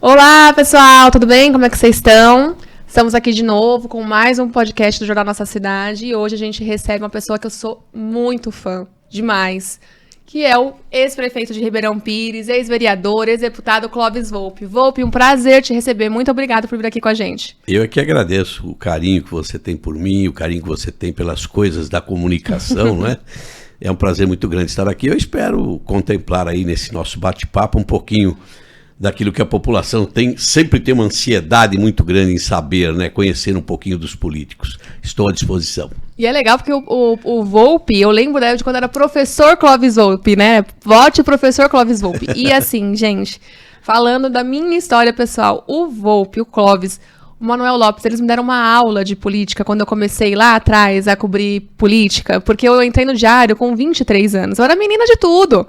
Olá, pessoal, tudo bem? Como é que vocês estão? Estamos aqui de novo com mais um podcast do Jornal Nossa Cidade e hoje a gente recebe uma pessoa que eu sou muito fã, demais, que é o ex-prefeito de Ribeirão Pires, ex-vereador, ex-deputado Clóvis Volpi. Volpi, um prazer te receber, muito obrigado por vir aqui com a gente. Eu é que agradeço o carinho que você tem por mim, o carinho que você tem pelas coisas da comunicação, não é? É um prazer muito grande estar aqui. Eu espero contemplar aí nesse nosso bate-papo um pouquinho daquilo que a população sempre tem uma ansiedade muito grande em saber, né? Conhecer um pouquinho dos políticos. Estou à disposição. E é legal porque o Volpi, eu lembro de quando era professor Clóvis Volpi, né? Vote professor Clóvis Volpi. E assim, gente, falando da minha história pessoal, o Volpi, o Clóvis, o Manuel Lopes, eles me deram uma aula de política quando eu comecei lá atrás a cobrir política, porque eu entrei no Diário com 23 anos. Eu era menina de tudo.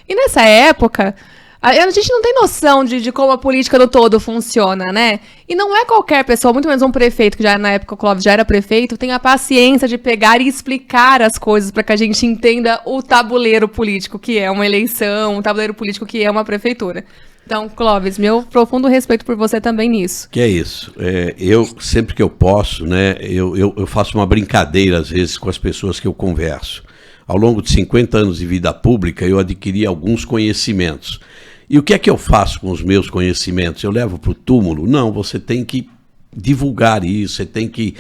E nessa época, a gente não tem noção de como a política do todo funciona, né? E não é qualquer pessoa, muito menos um prefeito, que já na época o Clóvis já era prefeito, tem a paciência de pegar e explicar as coisas para que a gente entenda o tabuleiro político que é uma eleição, o tabuleiro político que é uma prefeitura. Então, Clóvis, meu profundo respeito por você também nisso. Que é isso. Eu, sempre que eu posso, né, eu faço uma brincadeira, às vezes, com as pessoas que eu converso. Ao longo de 50 anos de vida pública, eu adquiri alguns conhecimentos. E o que é que eu faço com os meus conhecimentos? Eu levo para o túmulo? Não, você tem que divulgar isso, você tem que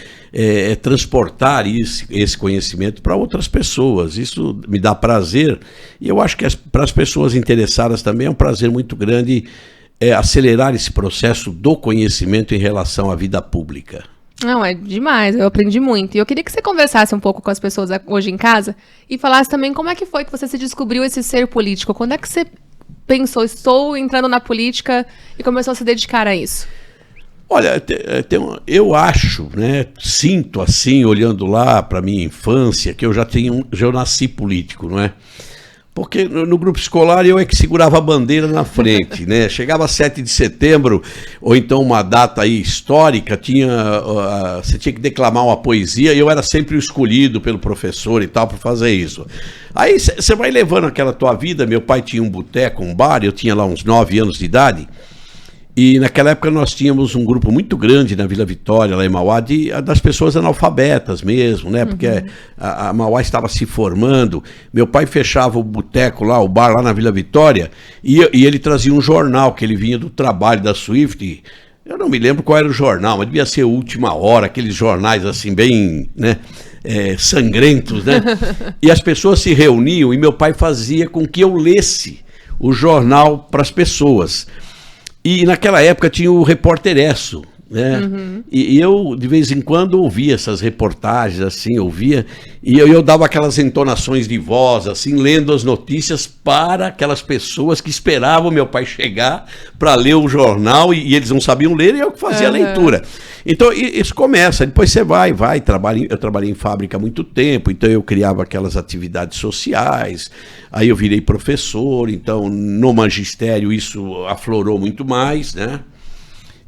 transportar esse conhecimento para outras pessoas. Isso me dá prazer e eu acho que para as pessoas interessadas também é um prazer muito grande acelerar esse processo do conhecimento em relação à vida pública. Não, é demais, eu aprendi muito. E eu queria que você conversasse um pouco com as pessoas hoje em casa e falasse também como é que foi que você se descobriu esse ser político. Quando é que você pensou, estou entrando na política e começou a se dedicar a isso? Olha, eu acho, né, sinto assim, olhando lá para minha infância, que eu já nasci político, não é? Porque no grupo escolar eu é que segurava a bandeira na frente, né? Chegava 7 de setembro, ou então uma data aí histórica, você tinha que declamar uma poesia e eu era sempre o escolhido pelo professor e tal para fazer isso. Aí você vai levando aquela tua vida, meu pai tinha um boteco, um bar, eu tinha lá uns 9 anos de idade, e naquela época nós tínhamos um grupo muito grande na Vila Vitória, lá em Mauá, das pessoas analfabetas mesmo, né? Porque a Mauá estava se formando. Meu pai fechava o boteco lá, o bar lá na Vila Vitória, e ele trazia um jornal que ele vinha do trabalho da Swift. Eu não me lembro qual era o jornal, mas devia ser Última Hora, aqueles jornais assim bem, né, sangrentos, né? E as pessoas se reuniam e meu pai fazia com que eu lesse o jornal para as pessoas. E naquela época tinha o Repórter Esso, né? E eu, de vez em quando, ouvia essas reportagens, assim, e eu dava aquelas entonações de voz, assim, lendo as notícias para aquelas pessoas que esperavam meu pai chegar para ler o jornal, e eles não sabiam ler, e eu que fazia a leitura. Então, isso começa, depois você vai, eu trabalhei em fábrica há muito tempo, então eu criava aquelas atividades sociais, aí eu virei professor, então no magistério isso aflorou muito mais, né?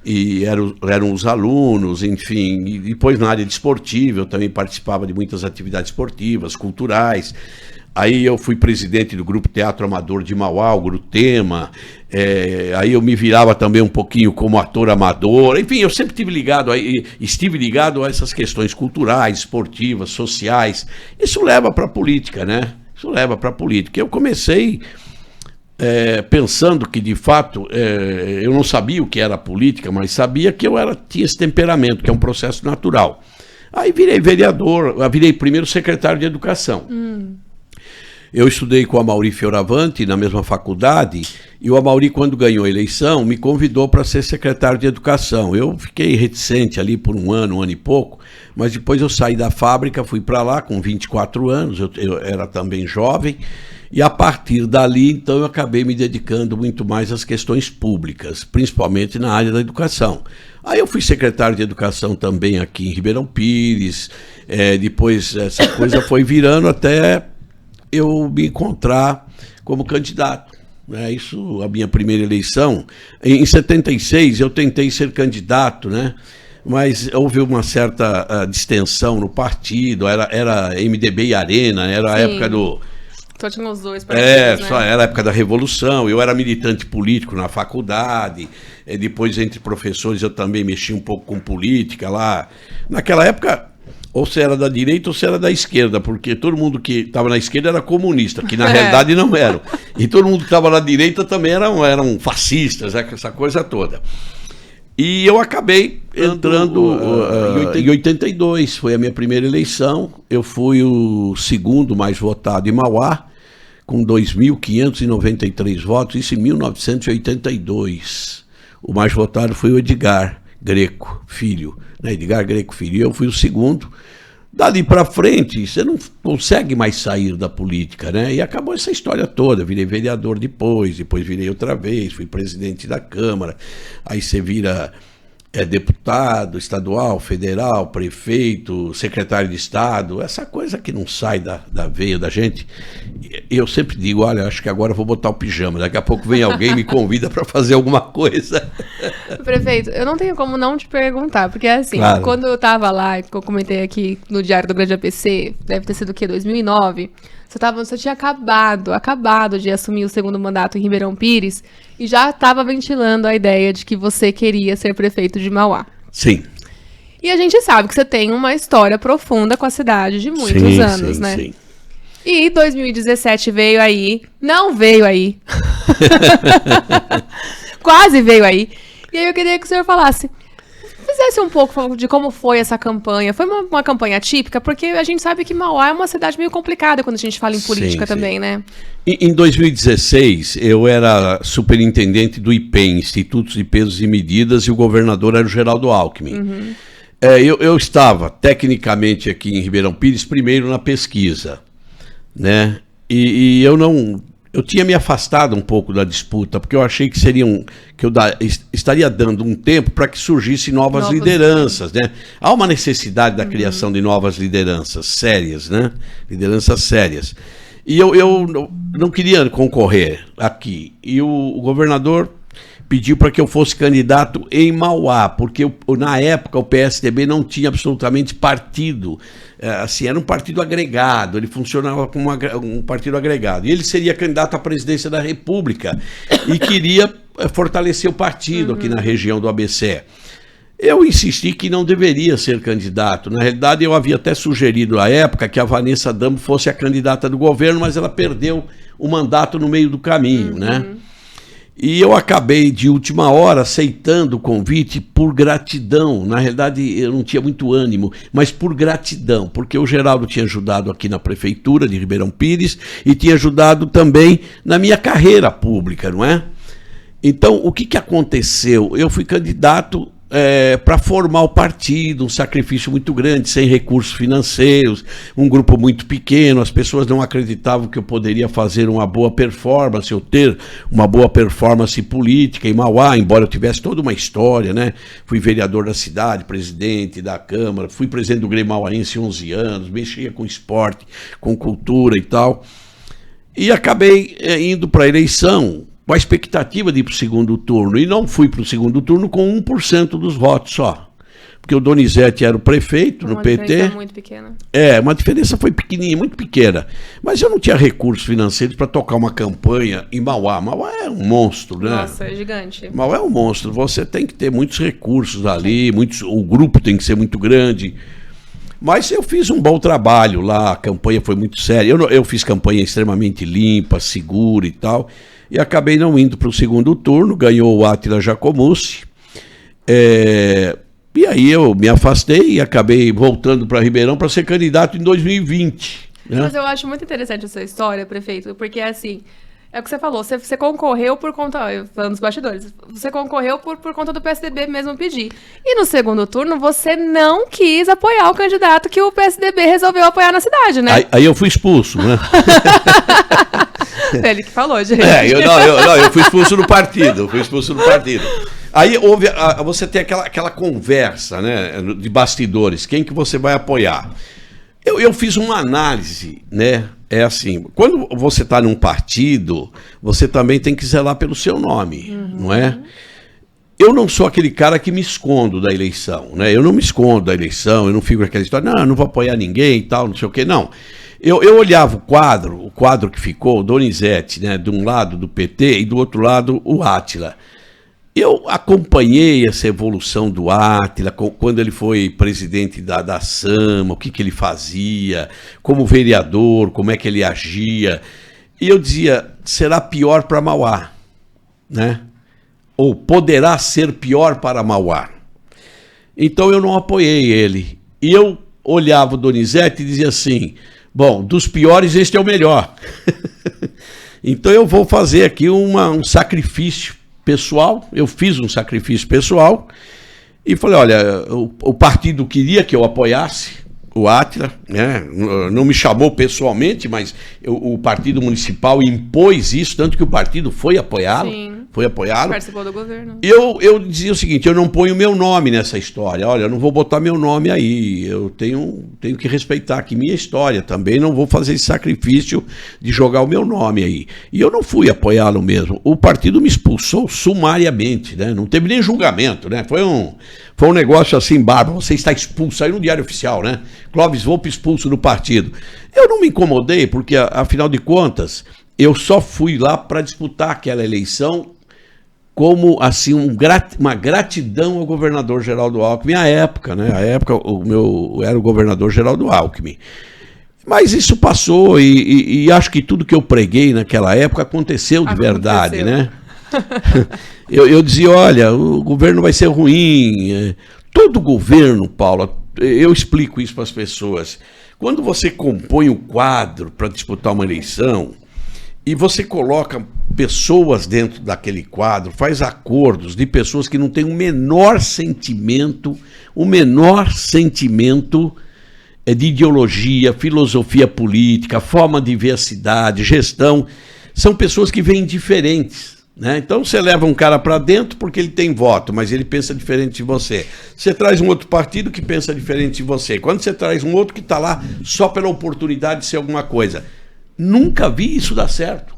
E eram os alunos, enfim, e depois na área de esportiva eu também participava de muitas atividades esportivas, culturais. Aí eu fui presidente do Grupo Teatro Amador de Mauá, o Grutema, aí eu me virava também um pouquinho como ator amador, enfim, eu sempre estive ligado a essas questões culturais, esportivas, sociais. Isso leva para a política, né? Isso leva para a política. Eu comecei pensando que, de fato, eu não sabia o que era política, mas sabia que tinha esse temperamento, que é um processo natural. Aí virei vereador, virei primeiro secretário de Educação. Eu estudei com o Amaury Fioravanti na mesma faculdade, e o Amaury, quando ganhou a eleição, me convidou para ser secretário de Educação. Eu fiquei reticente ali por um ano e pouco, mas depois eu saí da fábrica, fui para lá com 24 anos, eu era também jovem, e a partir dali, então, eu acabei me dedicando muito mais às questões públicas, principalmente na área da educação. Aí eu fui secretário de Educação também aqui em Ribeirão Pires, depois essa coisa foi virando até eu me encontrar como candidato. Isso, a minha primeira eleição. Em 76 eu tentei ser candidato, né? Mas houve uma certa distensão no partido, era MDB e Arena, era a época Só tinha os dois partidos, né? Só era a época da Revolução, eu era militante político na faculdade, depois entre professores eu também mexi um pouco com política lá. Naquela época, ou você era da direita ou você era da esquerda, porque todo mundo que estava na esquerda era comunista, que na realidade não eram. E todo mundo que estava na direita também eram fascistas, essa coisa toda. E eu acabei entrando em 82, foi a minha primeira eleição. Eu fui o segundo mais votado em Mauá, com 2.593 votos, isso em 1982. O mais votado foi o Edgar Greco Filho, né? Edgar Greco Filho. E eu fui o segundo. Dali para frente, você não consegue mais sair da política, né? E acabou essa história toda. Virei vereador depois virei outra vez, fui presidente da Câmara. Aí você vira deputado estadual, federal, prefeito, secretário de Estado, essa coisa que não sai da veia da gente. Eu sempre digo, olha, acho que agora eu vou botar o pijama, daqui a pouco vem alguém e me convida para fazer alguma coisa. Prefeito, eu não tenho como não te perguntar, porque assim, claro, quando eu tava lá, que eu comentei aqui no Diário do Grande APC, deve ter sido o quê? 2009, você tinha acabado de assumir o segundo mandato em Ribeirão Pires e já estava ventilando a ideia de que você queria ser prefeito de Mauá. Sim. E a gente sabe que você tem uma história profunda com a cidade de muitos anos, né? Sim. E 2017 veio aí, não veio aí, quase veio aí. E aí eu queria que o senhor fizesse um pouco de como foi essa campanha. Foi uma campanha típica, porque a gente sabe que Mauá é uma cidade meio complicada quando a gente fala em política também, né? Em 2016, eu era superintendente do IPEM, Instituto de Pesos e Medidas, e o governador era o Geraldo Alckmin. Uhum. Eu estava, tecnicamente, aqui em Ribeirão Pires, primeiro na pesquisa, né? E eu tinha me afastado um pouco da disputa, porque eu achei que estaria dando um tempo para que surgissem novas lideranças, né? Há uma necessidade da criação de novas lideranças sérias, né? Lideranças sérias. E eu não queria concorrer aqui. E o governador pediu para que eu fosse candidato em Mauá, porque na época o PSDB não tinha absolutamente partido, assim, era um partido agregado, ele funcionava como um partido agregado, e ele seria candidato à presidência da República e queria fortalecer o partido aqui na região do ABC. Eu insisti que não deveria ser candidato. Na realidade, eu havia até sugerido à época que a Vanessa Dambo fosse a candidata do governo, mas ela perdeu o mandato no meio do caminho, né? E eu acabei, de última hora, aceitando o convite por gratidão. Na realidade, eu não tinha muito ânimo, mas por gratidão, porque o Geraldo tinha ajudado aqui na prefeitura de Ribeirão Pires e tinha ajudado também na minha carreira pública, não é? Então, o que aconteceu? Eu fui candidato para formar o partido, um sacrifício muito grande, sem recursos financeiros, um grupo muito pequeno, as pessoas não acreditavam que eu poderia fazer uma boa performance, ou ter uma boa performance política em Mauá, embora eu tivesse toda uma história, né? Fui vereador da cidade, presidente da Câmara, fui presidente do Grêmio Mauaense 11 anos, mexia com esporte, com cultura e tal, e acabei indo para a eleição com a expectativa de ir para o segundo turno, e não fui para o segundo turno com 1% dos votos só, porque o Donizete era o prefeito no PT. Uma diferença muito pequena. Uma diferença foi pequenininha, muito pequena, mas eu não tinha recursos financeiros para tocar uma campanha em Mauá. Mauá é um monstro, né? Nossa, é gigante. Mauá é um monstro, você tem que ter muitos recursos ali, o grupo tem que ser muito grande. Mas eu fiz um bom trabalho lá, a campanha foi muito séria, eu fiz campanha extremamente limpa, segura e tal, e acabei não indo para o segundo turno, ganhou o Átila Jacomussi, e aí eu me afastei e acabei voltando para Ribeirão para ser candidato em 2020. Né? Mas eu acho muito interessante essa história, prefeito, porque assim, é o que você falou, você concorreu por conta, falando dos bastidores, você concorreu por conta do PSDB mesmo pedir. E no segundo turno, você não quis apoiar o candidato que o PSDB resolveu apoiar na cidade, né? Aí eu fui expulso, né? Ele que falou, gente. Eu fui expulso do partido, Aí você tem aquela conversa, né, de bastidores, quem que você vai apoiar? Eu fiz uma análise, né? É assim, quando você está num partido, você também tem que zelar pelo seu nome, não é? Eu não sou aquele cara que me escondo da eleição, né? Eu não me escondo da eleição, eu não fico com aquela história, não vou apoiar ninguém e tal, não sei o quê, não. Eu olhava o quadro que ficou, o Donizete, né, de um lado do PT e do outro lado o Átila. Eu acompanhei essa evolução do Átila, quando ele foi presidente da Sama, o que ele fazia, como vereador, como é que ele agia. E eu dizia, será pior para Mauá, né? Ou poderá ser pior para Mauá. Então eu não apoiei ele. E eu olhava o Donizete e dizia assim, bom, dos piores este é o melhor. Então eu vou fazer aqui um sacrifício pessoal. Eu fiz um sacrifício pessoal e falei, olha, o partido queria que eu apoiasse o Átila, né? Não me chamou pessoalmente, mas o partido municipal impôs isso, tanto que o partido foi apoiá-lo. Sim. Foi apoiado. Participou do governo. Eu dizia o seguinte, eu não ponho meu nome nessa história. Olha, eu não vou botar meu nome aí. Eu tenho que respeitar aqui minha história também. Não vou fazer esse sacrifício de jogar o meu nome aí. E eu não fui apoiá-lo mesmo. O partido me expulsou sumariamente, né? Não teve nem julgamento, né? Foi um negócio assim, bárbaro. Você está expulso aí no Diário Oficial, né? Clóvis Volpi expulso do partido. Eu não me incomodei, porque, afinal de contas, eu só fui lá para disputar aquela eleição como assim uma gratidão ao governador Geraldo Alckmin à época, né? À época era o governador Geraldo Alckmin. Mas isso passou e acho que tudo que eu preguei naquela época aconteceu de verdade, né? Eu dizia, olha, o governo vai ser ruim. Todo governo, Paula, eu explico isso para as pessoas. Quando você compõe o quadro para disputar uma eleição e você coloca pessoas dentro daquele quadro, faz acordos de pessoas que não têm o menor sentimento de ideologia, filosofia política, forma de ver a cidade, gestão, são pessoas que veem diferentes, né? Então você leva um cara para dentro porque ele tem voto, mas ele pensa diferente de você. Você traz um outro partido que pensa diferente de você. Quando você traz um outro que está lá só pela oportunidade de ser alguma coisa. Nunca vi isso dar certo,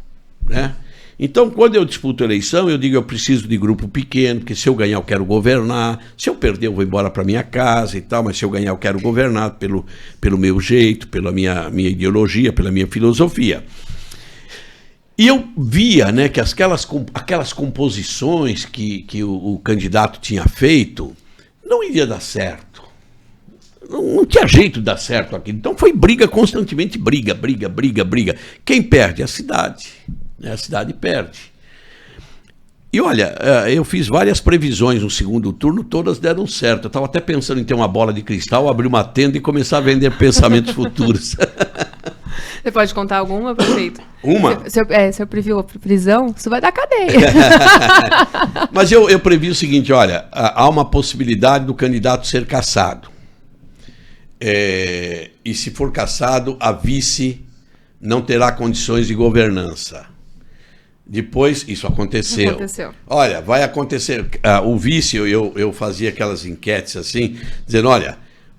né? Então, quando eu disputo eleição, eu digo eu preciso de grupo pequeno, porque se eu ganhar eu quero governar, se eu perder eu vou embora para minha casa e tal, mas se eu ganhar eu quero governar pelo meu jeito, pela minha ideologia, pela minha filosofia. E eu via, né, que aquelas composições que o candidato tinha feito não iria dar certo. Não tinha jeito de dar certo aquilo. Então foi briga constantemente, briga. Quem perde? A cidade. A cidade perde. E olha, eu fiz várias previsões no segundo turno, todas deram certo. Eu estava até pensando em ter uma bola de cristal, abrir uma tenda e começar a vender pensamentos futuros. Você pode contar alguma, prefeito? Uma? Se eu previu a prisão, isso vai dar cadeia. Mas eu previ o seguinte, olha, há uma possibilidade do candidato ser cassado. E se for cassado, a vice não terá condições de governança. Depois, isso aconteceu. Olha, vai acontecer. O vice, eu fazia aquelas enquetes assim, dizendo, olha,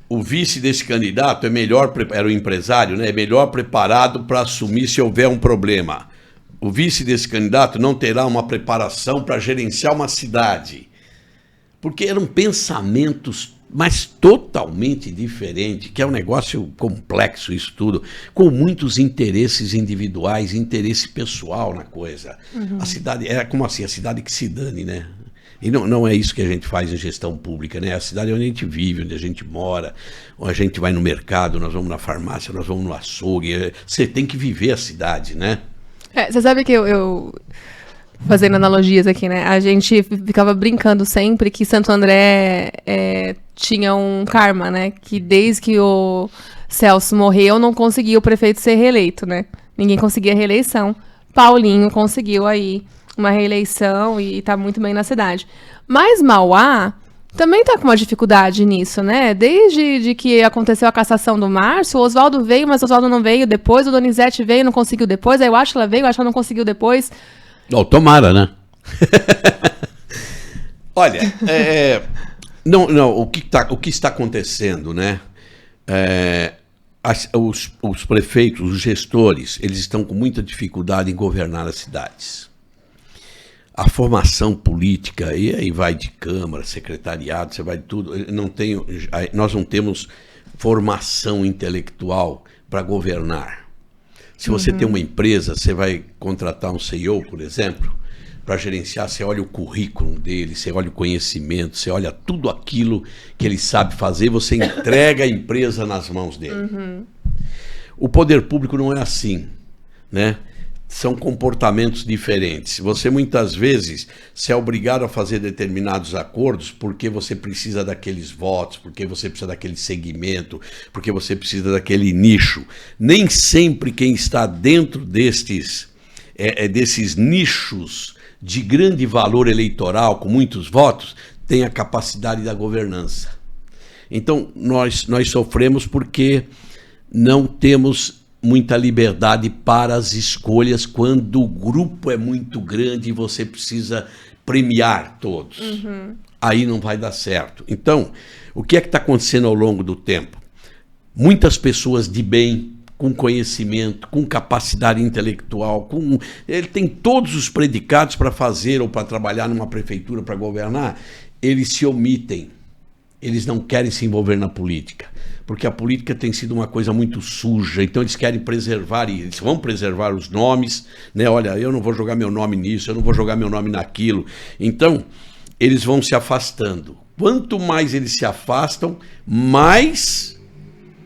o vice desse candidato era o empresário, né? É melhor preparado para assumir se houver um problema. O vice desse candidato não terá uma preparação para gerenciar uma cidade. Porque eram pensamentos, mas totalmente diferentes, que é um negócio complexo isso tudo, com muitos interesses individuais, interesse pessoal na coisa. Uhum. A cidade, é como assim, a cidade que se dane, né? E não é isso que a gente faz em gestão pública, né? A cidade é onde a gente vive, onde a gente mora, onde a gente vai no mercado, nós vamos na farmácia, nós vamos no açougue. Você tem que viver a cidade, né? Você sabe que eu fazendo analogias aqui, né? A gente ficava brincando sempre que Santo André tinha um karma, né? Que desde que o Celso morreu, não conseguia o prefeito ser reeleito, né? Ninguém conseguia reeleição. Paulinho conseguiu aí uma reeleição e tá muito bem na cidade. Mas Mauá também tá com uma dificuldade nisso, né? Desde que aconteceu a cassação do Márcio, o Oswaldo veio, mas o Oswaldo não veio depois, o Donizete veio, não conseguiu depois, aí o Átila veio, o Átila não conseguiu depois. Tomara, né? Olha, o que está acontecendo, né? Os prefeitos, os gestores, eles estão com muita dificuldade em governar as cidades. A formação política, e aí vai de Câmara, secretariado, você vai de tudo, nós não temos formação intelectual para governar. Se você tem uma empresa, você vai contratar um CEO, por exemplo, para gerenciar, você olha o currículo dele, você olha o conhecimento, você olha tudo aquilo que ele sabe fazer, você entrega a empresa nas mãos dele. O poder público não é assim, né? São comportamentos diferentes. Você muitas vezes se é obrigado a fazer determinados acordos porque você precisa daqueles votos, porque você precisa daquele segmento, porque você precisa daquele nicho. Nem sempre quem está dentro desses nichos de grande valor eleitoral, com muitos votos, tem a capacidade da governança. Então, nós sofremos porque não temos muita liberdade para as escolhas quando o grupo é muito grande e você precisa premiar todos. Aí não vai dar certo. Então, o que é que está acontecendo ao longo do tempo? Muitas pessoas de bem, com conhecimento, com capacidade intelectual, ele tem todos os predicados para fazer ou para trabalhar numa prefeitura, para governar, eles se omitem. Eles não querem se envolver na política, porque a política tem sido uma coisa muito suja, então eles querem preservar, e eles vão preservar os nomes, né? Olha, eu não vou jogar meu nome nisso, eu não vou jogar meu nome naquilo. Então, eles vão se afastando. Quanto mais eles se afastam, mais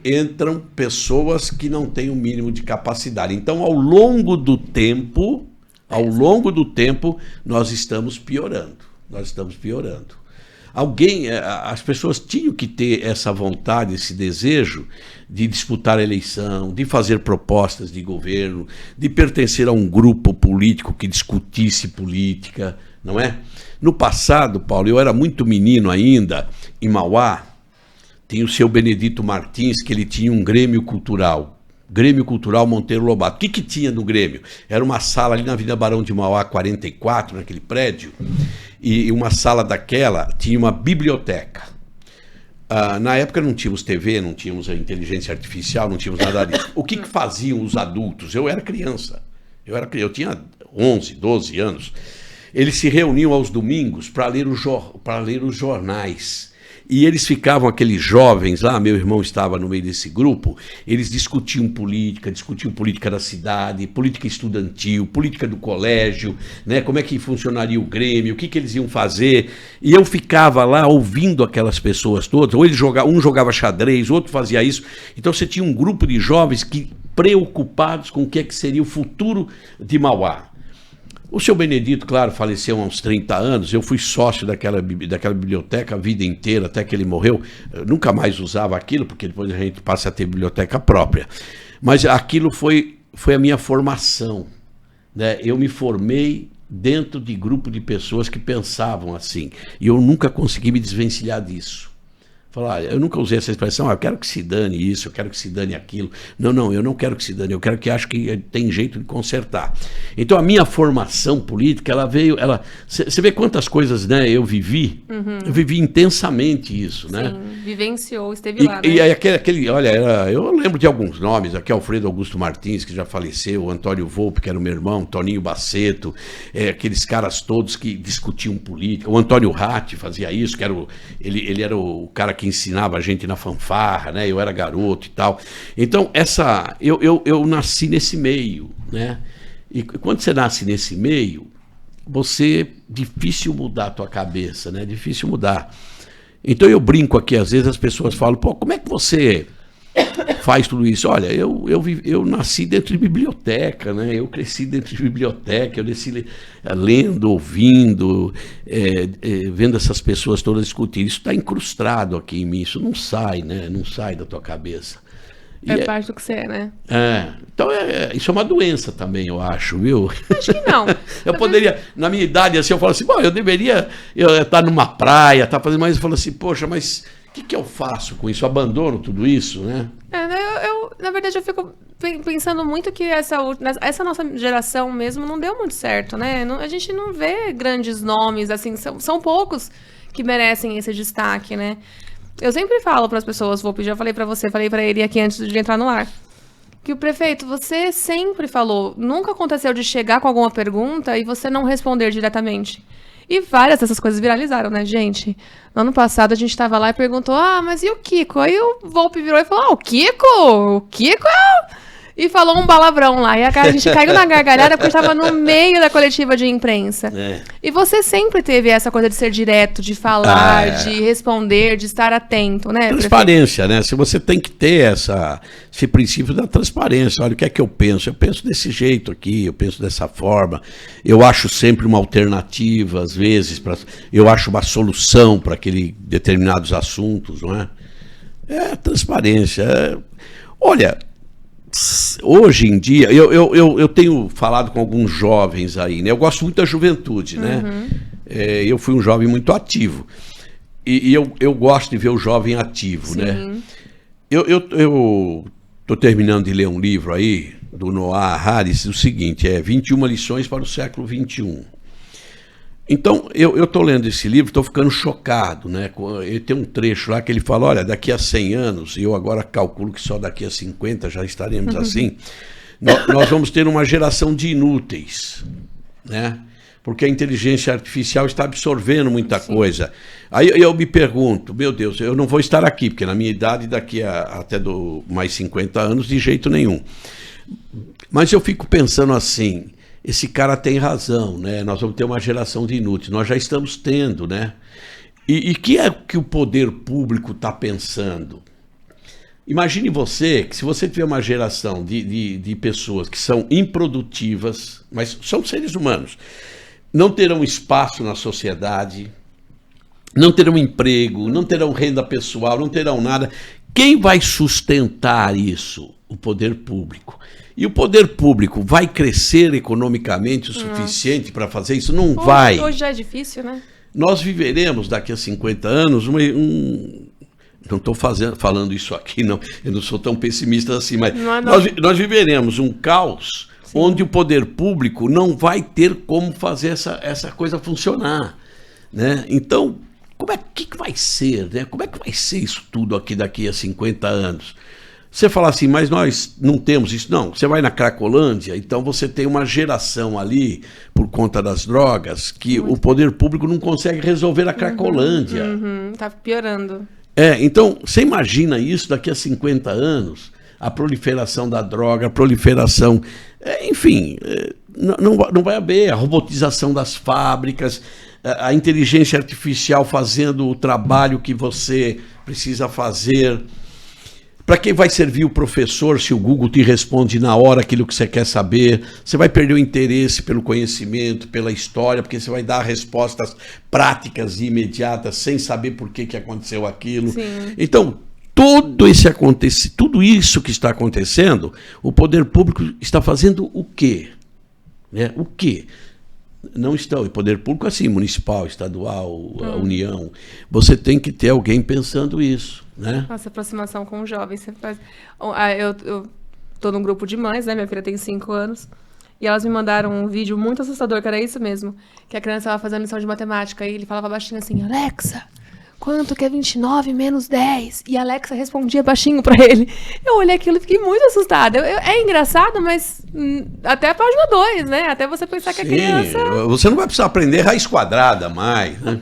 entram pessoas que não têm o mínimo de capacidade. Então, ao longo do tempo, nós estamos piorando. As pessoas tinham que ter essa vontade, esse desejo de disputar a eleição, de fazer propostas de governo, de pertencer a um grupo político que discutisse política, não é? No passado, Paulo, eu era muito menino ainda, em Mauá, tinha o seu Benedito Martins, que ele tinha um Grêmio Cultural Monteiro Lobato. O que tinha no Grêmio? Era uma sala ali na Avenida Barão de Mauá, 44, naquele prédio, e uma sala daquela tinha uma biblioteca. Na época não tínhamos TV, não tínhamos a inteligência artificial, não tínhamos nada disso. O que faziam os adultos? Eu era criança, eu tinha 11, 12 anos. Eles se reuniam aos domingos para ler os jornais. E eles ficavam, aqueles jovens lá, meu irmão estava no meio desse grupo, eles discutiam política da cidade, política estudantil, política do colégio, né, como é que funcionaria o Grêmio, o que eles iam fazer. E eu ficava lá ouvindo aquelas pessoas todas, ou um jogava xadrez, outro fazia isso. Então você tinha um grupo de jovens preocupados com o que seria o futuro de Mauá. O seu Benedito, claro, faleceu há uns 30 anos, eu fui sócio daquela biblioteca a vida inteira, até que ele morreu. Eu nunca mais usava aquilo, porque depois a gente passa a ter biblioteca própria. Mas aquilo foi a minha formação, né? Eu me formei dentro de grupo de pessoas que pensavam assim, e eu nunca consegui me desvencilhar disso. Falar, eu nunca usei essa expressão, eu quero que se dane isso, eu quero que se dane aquilo. Não, eu não quero que se dane, eu quero que ache que tem jeito de consertar. Então a minha formação política, ela veio, você vê quantas coisas, né, eu vivi intensamente isso, né? Sim, vivenciou, esteve lá, né? E olha, eu lembro de alguns nomes, aqui Alfredo Augusto Martins, que já faleceu, o Antônio Volpe, que era o meu irmão, Toninho Baceto, aqueles caras todos que discutiam política, o Antônio Ratti fazia isso, que ele era o cara que ensinava a gente na fanfarra, né? Eu era garoto e tal. Então, eu nasci nesse meio, né? E quando você nasce nesse meio, difícil mudar a tua cabeça, né? Difícil mudar. Então eu brinco aqui, às vezes as pessoas falam, pô, como é que você faz tudo isso? Olha, eu nasci dentro de biblioteca, né? Eu cresci dentro de biblioteca, eu desci lendo, ouvindo, vendo essas pessoas todas discutirem. Isso está incrustado aqui em mim, isso não sai, né? Não sai da tua cabeça. Parte do que você é, né? Então isso é uma doença também, eu acho, viu? Acho que não. Eu poderia, na minha idade, assim, eu falo assim, bom, eu deveria estar numa praia, mas eu falo assim, poxa, mas o que eu faço com isso? Eu abandono tudo isso, né? Na verdade, eu fico pensando muito que essa nossa geração mesmo não deu muito certo, né? A gente não vê grandes nomes, assim, são poucos que merecem esse destaque, né? Eu sempre falo para as pessoas, já falei para você, falei para ele aqui antes de entrar no ar, que o prefeito, você sempre falou, nunca aconteceu de chegar com alguma pergunta e você não responder diretamente. E várias dessas coisas viralizaram, né, gente? No ano passado a gente tava lá e perguntou, mas e o Kiko? Aí o Volpi virou e falou, o Kiko? O Kiko é... E falou um palavrão lá. E a gente caiu na gargalhada porque estava no meio da coletiva de imprensa. E você sempre teve essa coisa de ser direto, de falar, de responder, de estar atento, né? Transparência, né? Se você tem que ter esse princípio da transparência. Olha, o que é que eu penso? Eu penso desse jeito aqui, eu penso dessa forma. Eu acho sempre uma alternativa, às vezes, eu acho uma solução para aqueles determinados assuntos, não é? É transparência. Olha... Hoje em dia, eu tenho falado com alguns jovens aí, né? Eu gosto muito da juventude, né? Eu fui um jovem muito ativo. E eu gosto de ver o jovem ativo, né? Eu estou terminando de ler um livro aí, do Noah Harris, o seguinte, 21 lições para o século XXI. Então, eu estou lendo esse livro, estou ficando chocado, né? Ele tem um trecho lá que ele fala, olha, daqui a 100 anos, e eu agora calculo que só daqui a 50 já estaremos assim, nós vamos ter uma geração de inúteis, né? Porque a inteligência artificial está absorvendo muita coisa. Aí eu me pergunto, meu Deus, eu não vou estar aqui, porque na minha idade, daqui a até mais 50 anos, de jeito nenhum. Mas eu fico pensando assim... Esse cara tem razão, né? Nós vamos ter uma geração de inúteis. Nós já estamos tendo, né? E que é que o poder público está pensando? Imagine você, que se você tiver uma geração de pessoas que são improdutivas, mas são seres humanos, não terão espaço na sociedade, não terão emprego, não terão renda pessoal, não terão nada. Quem vai sustentar isso? O poder público. E o poder público vai crescer economicamente o suficiente para fazer isso? Não vai. Hoje já é difícil, né? Nós viveremos daqui a 50 anos não estou falando isso aqui, não. Eu não sou tão pessimista assim, mas nós viveremos um caos onde o poder público não vai ter como fazer essa coisa funcionar, né? Então, que vai ser, né? Como é que vai ser isso tudo aqui daqui a 50 anos? Você fala assim, mas nós não temos isso. Não, você vai na Cracolândia, então você tem uma geração ali, por conta das drogas, que o poder público não consegue resolver a Cracolândia. Tá piorando. Então, você imagina isso daqui a 50 anos, a proliferação da droga, a proliferação... enfim, não vai haver a robotização das fábricas, a inteligência artificial fazendo o trabalho que você precisa fazer... Para quem vai servir o professor se o Google te responde na hora aquilo que você quer saber? Você vai perder o interesse pelo conhecimento, pela história, porque você vai dar respostas práticas e imediatas sem saber por que aconteceu aquilo. Sim. Então, tudo isso que está acontecendo, o poder público está fazendo o quê? Né? O quê? Não estão. E poder público assim, municipal, estadual, a União. Você tem que ter alguém pensando isso. Né? Nossa, aproximação com os jovens. Você faz... Eu tô num grupo de mães, né? Minha filha tem 5 anos. E elas me mandaram um vídeo muito assustador, que era isso mesmo. Que a criança estava fazendo lição de matemática. E ele falava baixinho assim, Alexa, quanto que é 29 menos 10? E a Alexa respondia baixinho pra ele. Eu olhei aquilo e fiquei muito assustada. É engraçado, mas até a página 2, né? Até você pensar que a criança... Você não vai precisar aprender raiz quadrada mais, né?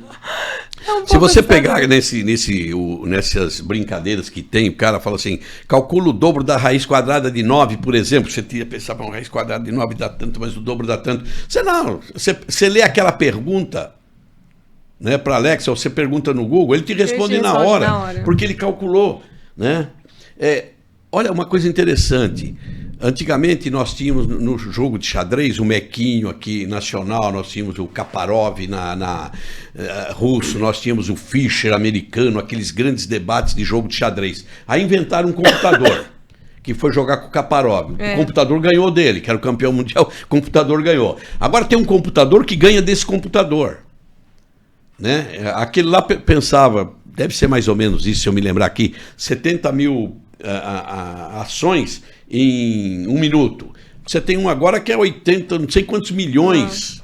Se você pegar nessas brincadeiras que tem, o cara fala assim, calcula o dobro da raiz quadrada de 9, por exemplo, você teria pensar, uma raiz quadrada de 9 dá tanto, mas o dobro dá tanto. Você lê aquela pergunta, né, para Alexa, você pergunta no Google, ele te responde na hora, porque ele calculou, né? Olha, uma coisa interessante. Antigamente nós tínhamos no jogo de xadrez o Mequinho aqui nacional, nós tínhamos o Kasparov russo, nós tínhamos o Fischer americano, aqueles grandes debates de jogo de xadrez. Aí inventaram um computador que foi jogar com o Kasparov. O computador ganhou dele, que era o campeão mundial, o computador ganhou. Agora tem um computador que ganha desse computador. Né? Aquele lá pensava, deve ser mais ou menos isso, se eu me lembrar aqui, 70 mil ações em 1 minuto. Você tem um agora que é 80, não sei quantos milhões.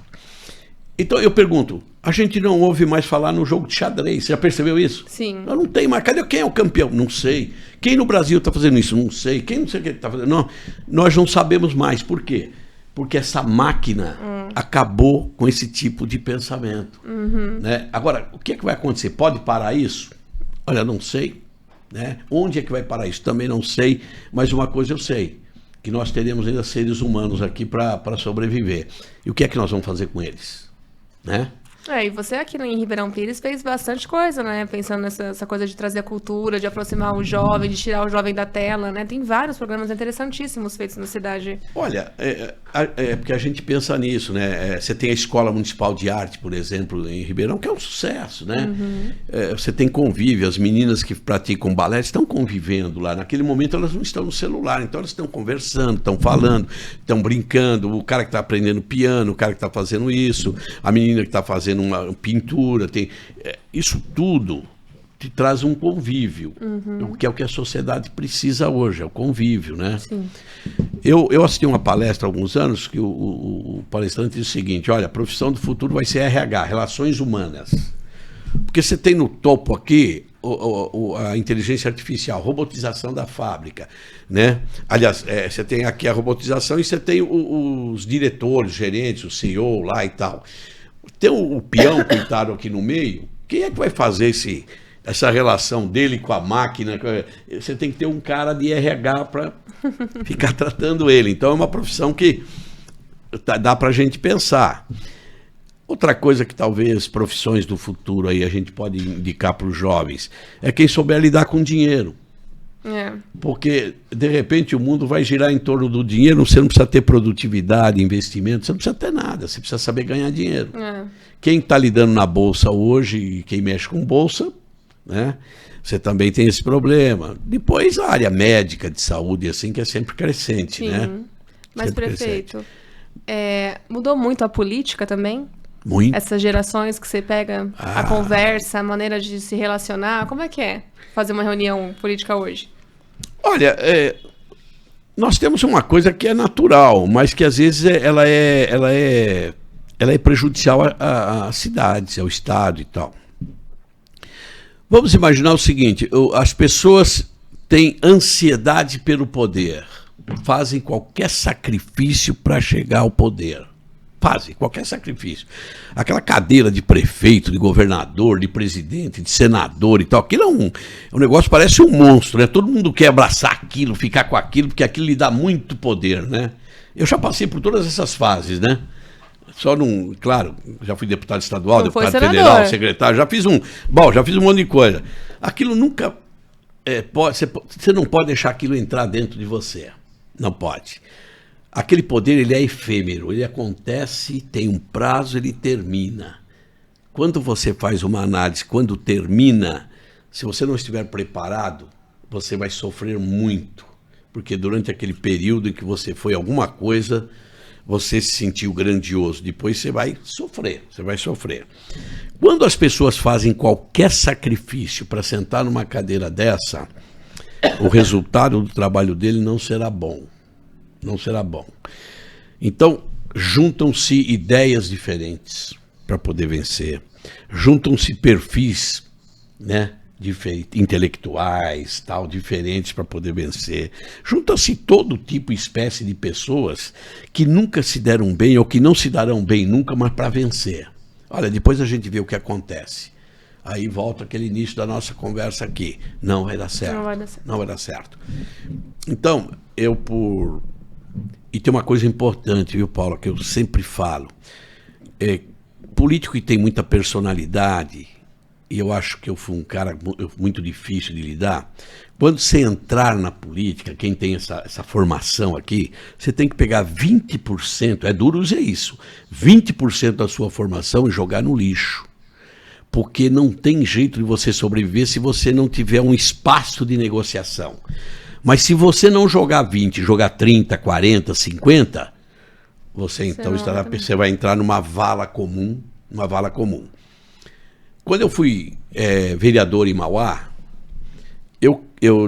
Então eu pergunto, a gente não ouve mais falar no jogo de xadrez, você já percebeu isso? Sim. Não tem mais, quem é o campeão? Não sei. Quem no Brasil está fazendo isso? Não sei. Quem não sei o que está fazendo? Não, nós não sabemos mais. Por quê? porque essa máquina acabou com esse tipo de pensamento. Né? Agora, o que é que vai acontecer? Pode parar isso? Olha, não sei. Né? Onde é que vai parar isso? Também não sei, mas uma coisa eu sei, que nós teremos ainda seres humanos aqui para sobreviver. E o que é que nós vamos fazer com eles? Né? E você aqui em Ribeirão Pires fez bastante coisa, né? Pensando nessa coisa de trazer a cultura, de aproximar o jovem, de tirar o jovem da tela, né? Tem vários programas interessantíssimos feitos na cidade. Olha, porque a gente pensa nisso, né? Você tem a Escola Municipal de Arte, por exemplo, em Ribeirão, que é um sucesso, né? Você tem convívio, as meninas que praticam balé estão convivendo lá. Naquele momento elas não estão no celular, então elas estão conversando, estão falando, estão brincando. O cara que está aprendendo piano, o cara que está fazendo isso, a menina que está fazendo uma pintura, isso tudo te traz um convívio, que é o que a sociedade precisa hoje, é o convívio, né? Sim. Eu assisti uma palestra há alguns anos que o palestrante disse o seguinte: olha, a profissão do futuro vai ser RH, Relações Humanas. Porque você tem no topo aqui a inteligência artificial, robotização da fábrica, né? Aliás, você tem aqui a robotização e você tem os diretores, gerentes, o CEO lá e tal. Tem o peão coitado aqui no meio. Quem é que vai fazer essa relação dele com a máquina? Você tem que ter um cara de RH para ficar tratando ele. Então é uma profissão que dá para a gente pensar. Outra coisa que talvez profissões do futuro aí a gente pode indicar para os jovens é quem souber lidar com dinheiro. Porque, de repente, o mundo vai girar em torno do dinheiro. Você não precisa ter produtividade, investimento, você não precisa ter nada, você precisa saber ganhar dinheiro. Quem está lidando na bolsa hoje e quem mexe com bolsa, né, você também tem esse problema. Depois a área médica de saúde, assim, que é sempre crescente. Sim. Né? Mas, sempre prefeito, mudou muito a política também? Muito. Essas gerações que você pega a conversa, a maneira de se relacionar, como é que é fazer uma reunião política hoje? Olha, nós temos uma coisa que é natural, mas que às vezes ela é prejudicial às cidades, ao Estado e tal. Vamos imaginar o seguinte: as pessoas têm ansiedade pelo poder, fazem qualquer sacrifício para chegar ao poder. Fazem qualquer sacrifício. Aquela cadeira de prefeito, de governador, de presidente, de senador e tal, aquilo é um negócio, parece um monstro, né? Todo mundo quer abraçar aquilo, ficar com aquilo, porque aquilo lhe dá muito poder, né? Eu já passei por todas essas fases, né? Claro, já fui deputado estadual, deputado federal, secretário, já fiz um monte de coisa. Aquilo nunca você não pode deixar aquilo entrar dentro de você. Não pode. Aquele poder, ele é efêmero, ele acontece, tem um prazo, ele termina. Quando você faz uma análise, quando termina, se você não estiver preparado, você vai sofrer muito. Porque durante aquele período em que você foi alguma coisa, você se sentiu grandioso. Depois você vai sofrer. Quando as pessoas fazem qualquer sacrifício para sentar numa cadeira dessa, o resultado do trabalho dele não será bom. Não será bom. Então, juntam-se ideias diferentes para poder vencer. Juntam-se perfis, né, intelectuais, diferentes para poder vencer. Junta-se todo tipo e espécie de pessoas que nunca se deram bem ou que não se darão bem nunca, mas para vencer. Olha, depois a gente vê o que acontece. Aí volta aquele início da nossa conversa aqui. Não vai dar certo. Não vai dar certo. Então, E tem uma coisa importante, viu, Paulo, que eu sempre falo. Político que tem muita personalidade, e eu acho que eu fui um cara muito difícil de lidar. Quando você entrar na política, quem tem essa formação aqui, você tem que pegar 20%, é duro dizer isso, 20% da sua formação e jogar no lixo. Porque não tem jeito de você sobreviver se você não tiver um espaço de negociação. Mas se você não jogar 20, jogar 30, 40, 50, você vai entrar numa vala comum. Quando eu fui vereador em Mauá,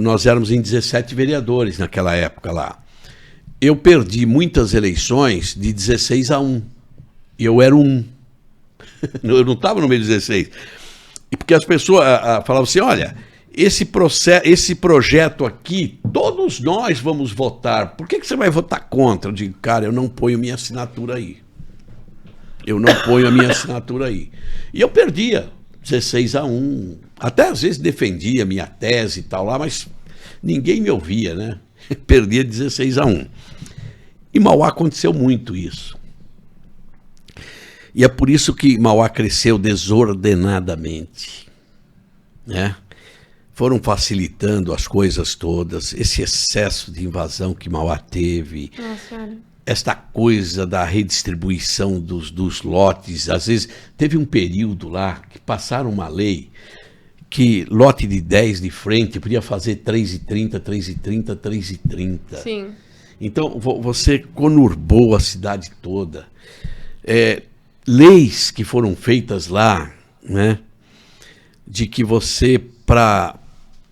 nós éramos em 17 vereadores naquela época lá. Eu perdi muitas eleições de 16-1. E eu era um. Eu não estava no meio de 16. E porque as pessoas falavam assim, olha, esse projeto aqui, todos nós vamos votar. Por que você vai votar contra? Eu digo, cara, eu não ponho minha assinatura aí. Eu não ponho a minha assinatura aí. E eu perdia 16-1. Até às vezes defendia minha tese e tal lá, mas ninguém me ouvia, né? Perdia 16-1. Em Mauá aconteceu muito isso. E é por isso que Mauá cresceu desordenadamente, né? Foram facilitando as coisas todas, esse excesso de invasão que Mauá teve. Nossa, esta coisa da redistribuição dos lotes. Às vezes, teve um período lá que passaram uma lei que lote de 10 de frente podia fazer 3,30, 3,30, 3,30. Sim. Então, você conurbou a cidade toda. Leis que foram feitas lá, né, de que você,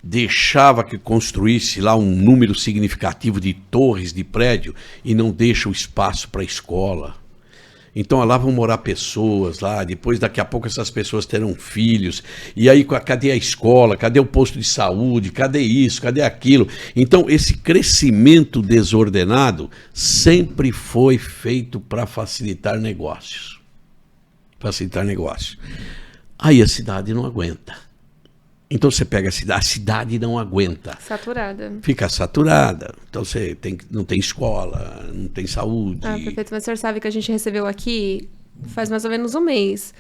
deixava que construísse lá um número significativo de torres de prédio e não deixa o espaço para a escola. Então lá vão morar pessoas lá, depois daqui a pouco essas pessoas terão filhos, e aí cadê a escola, cadê o posto de saúde, cadê isso, cadê aquilo? Então esse crescimento desordenado sempre foi feito para facilitar negócios. Facilitar negócios. Aí a cidade não aguenta. Então você pega a cidade não aguenta. Saturada. Fica saturada. Então você não tem escola, não tem saúde. Perfeito. Mas o senhor sabe que a gente recebeu aqui, faz mais ou menos um mês,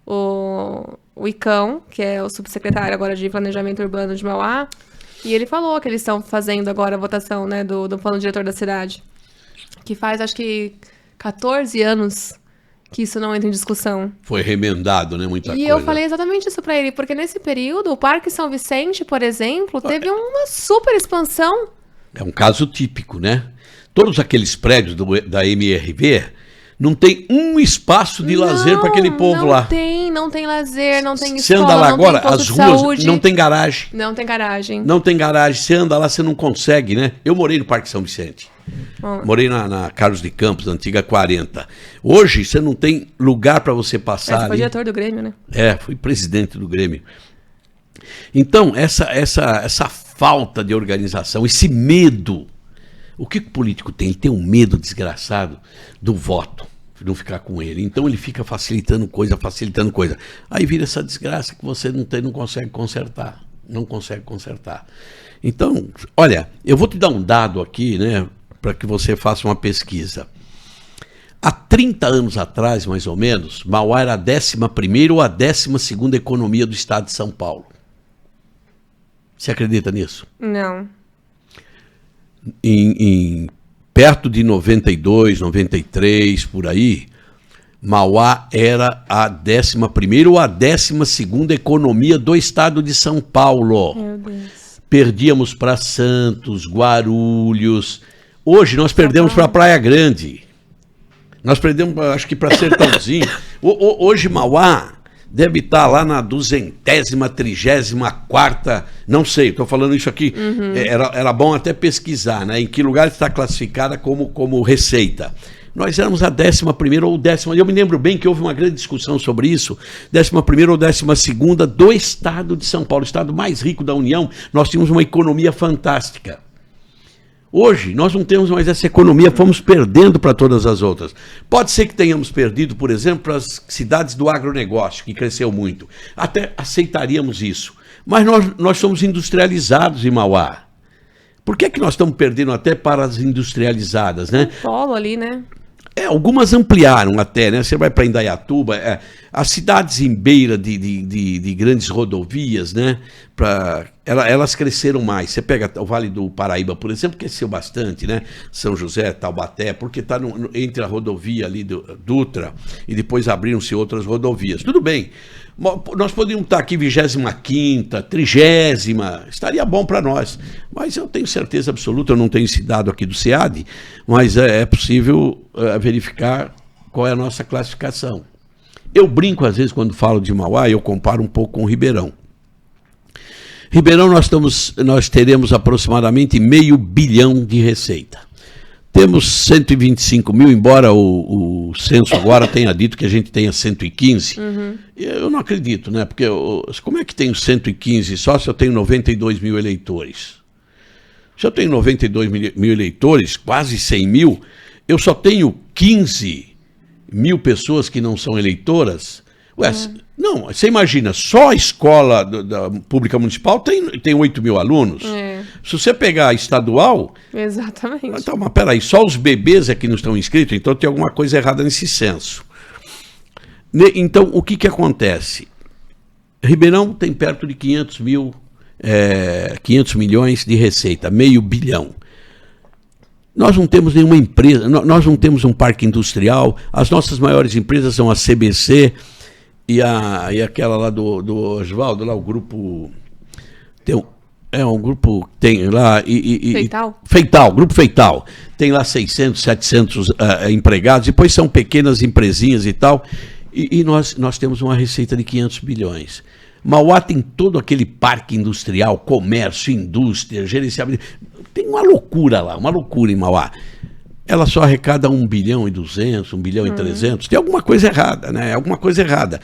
o Icão, que é o subsecretário agora de Planejamento Urbano de Mauá, e ele falou que eles estão fazendo agora a votação, né, do plano diretor da cidade, que faz, acho que, 14 anos que isso não entra em discussão. Foi remendado, né, muita coisa. E eu falei exatamente isso para ele, porque nesse período, o Parque São Vicente, por exemplo, teve uma super expansão. É um caso típico, né? Todos aqueles prédios da MRV não tem um espaço de lazer para aquele povo lá. Não tem lazer, não tem escola, você anda lá agora, não tem as ruas, saúde. não tem garagem. Não tem garagem. Não tem garagem. Você anda lá, você não consegue, né? Eu morei no Parque São Vicente. Morei na Carlos de Campos, na antiga 40. Hoje, você não tem lugar para você passar. Você foi diretor do Grêmio, né? Fui presidente do Grêmio. Então, essa falta de organização, esse medo. O que o político tem? Ele tem um medo desgraçado do voto, de não ficar com ele. Então ele fica facilitando coisa. Aí vira essa desgraça que você não consegue consertar. Não consegue consertar. Então, olha, eu vou te dar um dado aqui, né, para que você faça uma pesquisa. Há 30 anos atrás, mais ou menos, Mauá era a 11ª ou a 12ª economia do estado de São Paulo. Você acredita nisso? Não. Perto de 92, 93, por aí, Mauá era a 11ª ou a 12ª economia do estado de São Paulo. Meu Deus. Perdíamos para Santos, Guarulhos. Hoje nós perdemos para Praia Grande. Nós perdemos, acho que para Sertãozinho. Hoje Mauá deve estar lá na 200ª, 34ª, não sei, estou falando isso aqui. Era bom até pesquisar, né? Em que lugar está classificada como receita. Nós éramos a 11ª ou 10ª, eu me lembro bem que houve uma grande discussão sobre isso, 11ª ou 12ª do estado de São Paulo, o estado mais rico da União. Nós tínhamos uma economia fantástica. Hoje, nós não temos mais essa economia, fomos perdendo para todas as outras. Pode ser que tenhamos perdido, por exemplo, para as cidades do agronegócio, que cresceu muito. Até aceitaríamos isso. Mas nós somos industrializados em Mauá. Por que nós estamos perdendo até para as industrializadas, né? Polo ali, né? Algumas ampliaram até, né? Você vai para Indaiatuba, as cidades em beira de grandes rodovias, né? Elas cresceram mais. Você pega o Vale do Paraíba, por exemplo, cresceu bastante, né? São José, Taubaté, porque está entre a rodovia ali do Dutra e depois abriram-se outras rodovias. Tudo bem. Nós poderíamos estar aqui 25ª, 30ª, estaria bom para nós. Mas eu tenho certeza absoluta, eu não tenho esse dado aqui do SEAD, mas é possível verificar qual é a nossa classificação. Eu brinco às vezes quando falo de Mauá, eu comparo um pouco com Ribeirão. Ribeirão nós teremos aproximadamente 500 milhões de receita. temos 125 mil, embora o censo agora tenha dito que a gente tenha 115. Eu não acredito, né? Porque como é que tenho 115 só se eu tenho 92 mil eleitores? Se eu tenho 92 mil eleitores, quase 100 mil, eu só tenho 15 mil pessoas que não são eleitoras. Ué, não, você imagina, só a escola da pública municipal tem 8 mil alunos. Se você pegar a estadual... Exatamente. Então, mas peraí, só os bebês é que não estão inscritos, então tem alguma coisa errada nesse censo. Então, o que acontece? Ribeirão tem perto de 500 milhões de receita, meio bilhão. Nós não temos nenhuma empresa, nós não temos um parque industrial, as nossas maiores empresas são a CBC e aquela lá do Oswaldo, lá o grupo... um grupo tem lá... Feital? Feital, Grupo Feital. Tem lá 600, 700 empregados, depois são pequenas empresinhas e tal, e nós temos uma receita de 500 bilhões. Mauá tem todo aquele parque industrial, comércio, indústria, gerenciamento. Tem uma loucura lá, uma loucura em Mauá. Ela só arrecada 1 bilhão e 200, 1 bilhão e 300. Tem alguma coisa errada, né? Alguma coisa errada.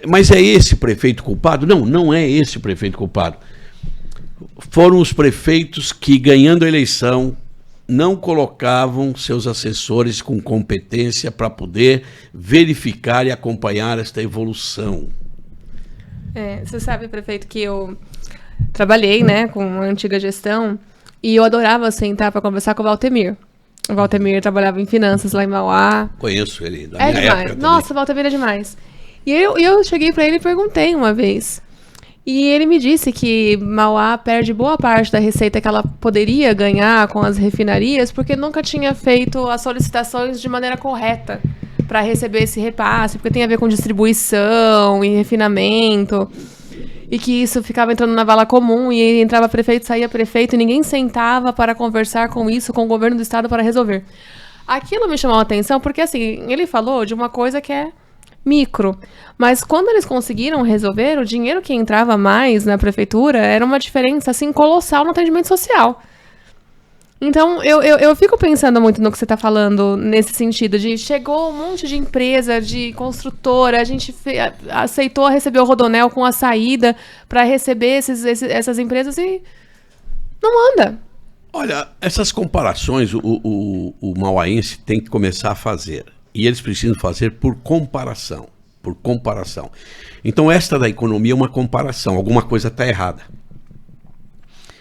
Mas é esse prefeito culpado? Não, não é esse prefeito culpado. Foram os prefeitos que, ganhando a eleição, não colocavam seus assessores com competência para poder verificar e acompanhar esta evolução. Você sabe, prefeito, que eu trabalhei, né, com a antiga gestão e eu adorava sentar para conversar com o Valtemir. O Valtemir trabalhava em finanças lá em Mauá. Conheço ele da minha demais. época. Nossa, o Valtemir é demais. E eu cheguei para ele e perguntei uma vez. E ele me disse que Mauá perde boa parte da receita que ela poderia ganhar com as refinarias porque nunca tinha feito as solicitações de maneira correta para receber esse repasse, porque tem a ver com distribuição e refinamento, e que isso ficava entrando na vala comum, e entrava prefeito, saía prefeito, e ninguém sentava para conversar com isso, com o governo do estado para resolver. Aquilo me chamou a atenção, porque assim, ele falou de uma coisa que é micro, mas quando eles conseguiram resolver, o dinheiro que entrava mais na prefeitura era uma diferença assim colossal no atendimento social. Então, eu fico pensando muito no que você está falando nesse sentido, de chegou um monte de empresa, de construtora, a gente aceitou receber o Rodonel com a saída para receber essas empresas e não anda. Olha, essas comparações o mauaense tem que começar a fazer. E eles precisam fazer por comparação. Por comparação. Então, esta da economia é uma comparação. Alguma coisa está errada.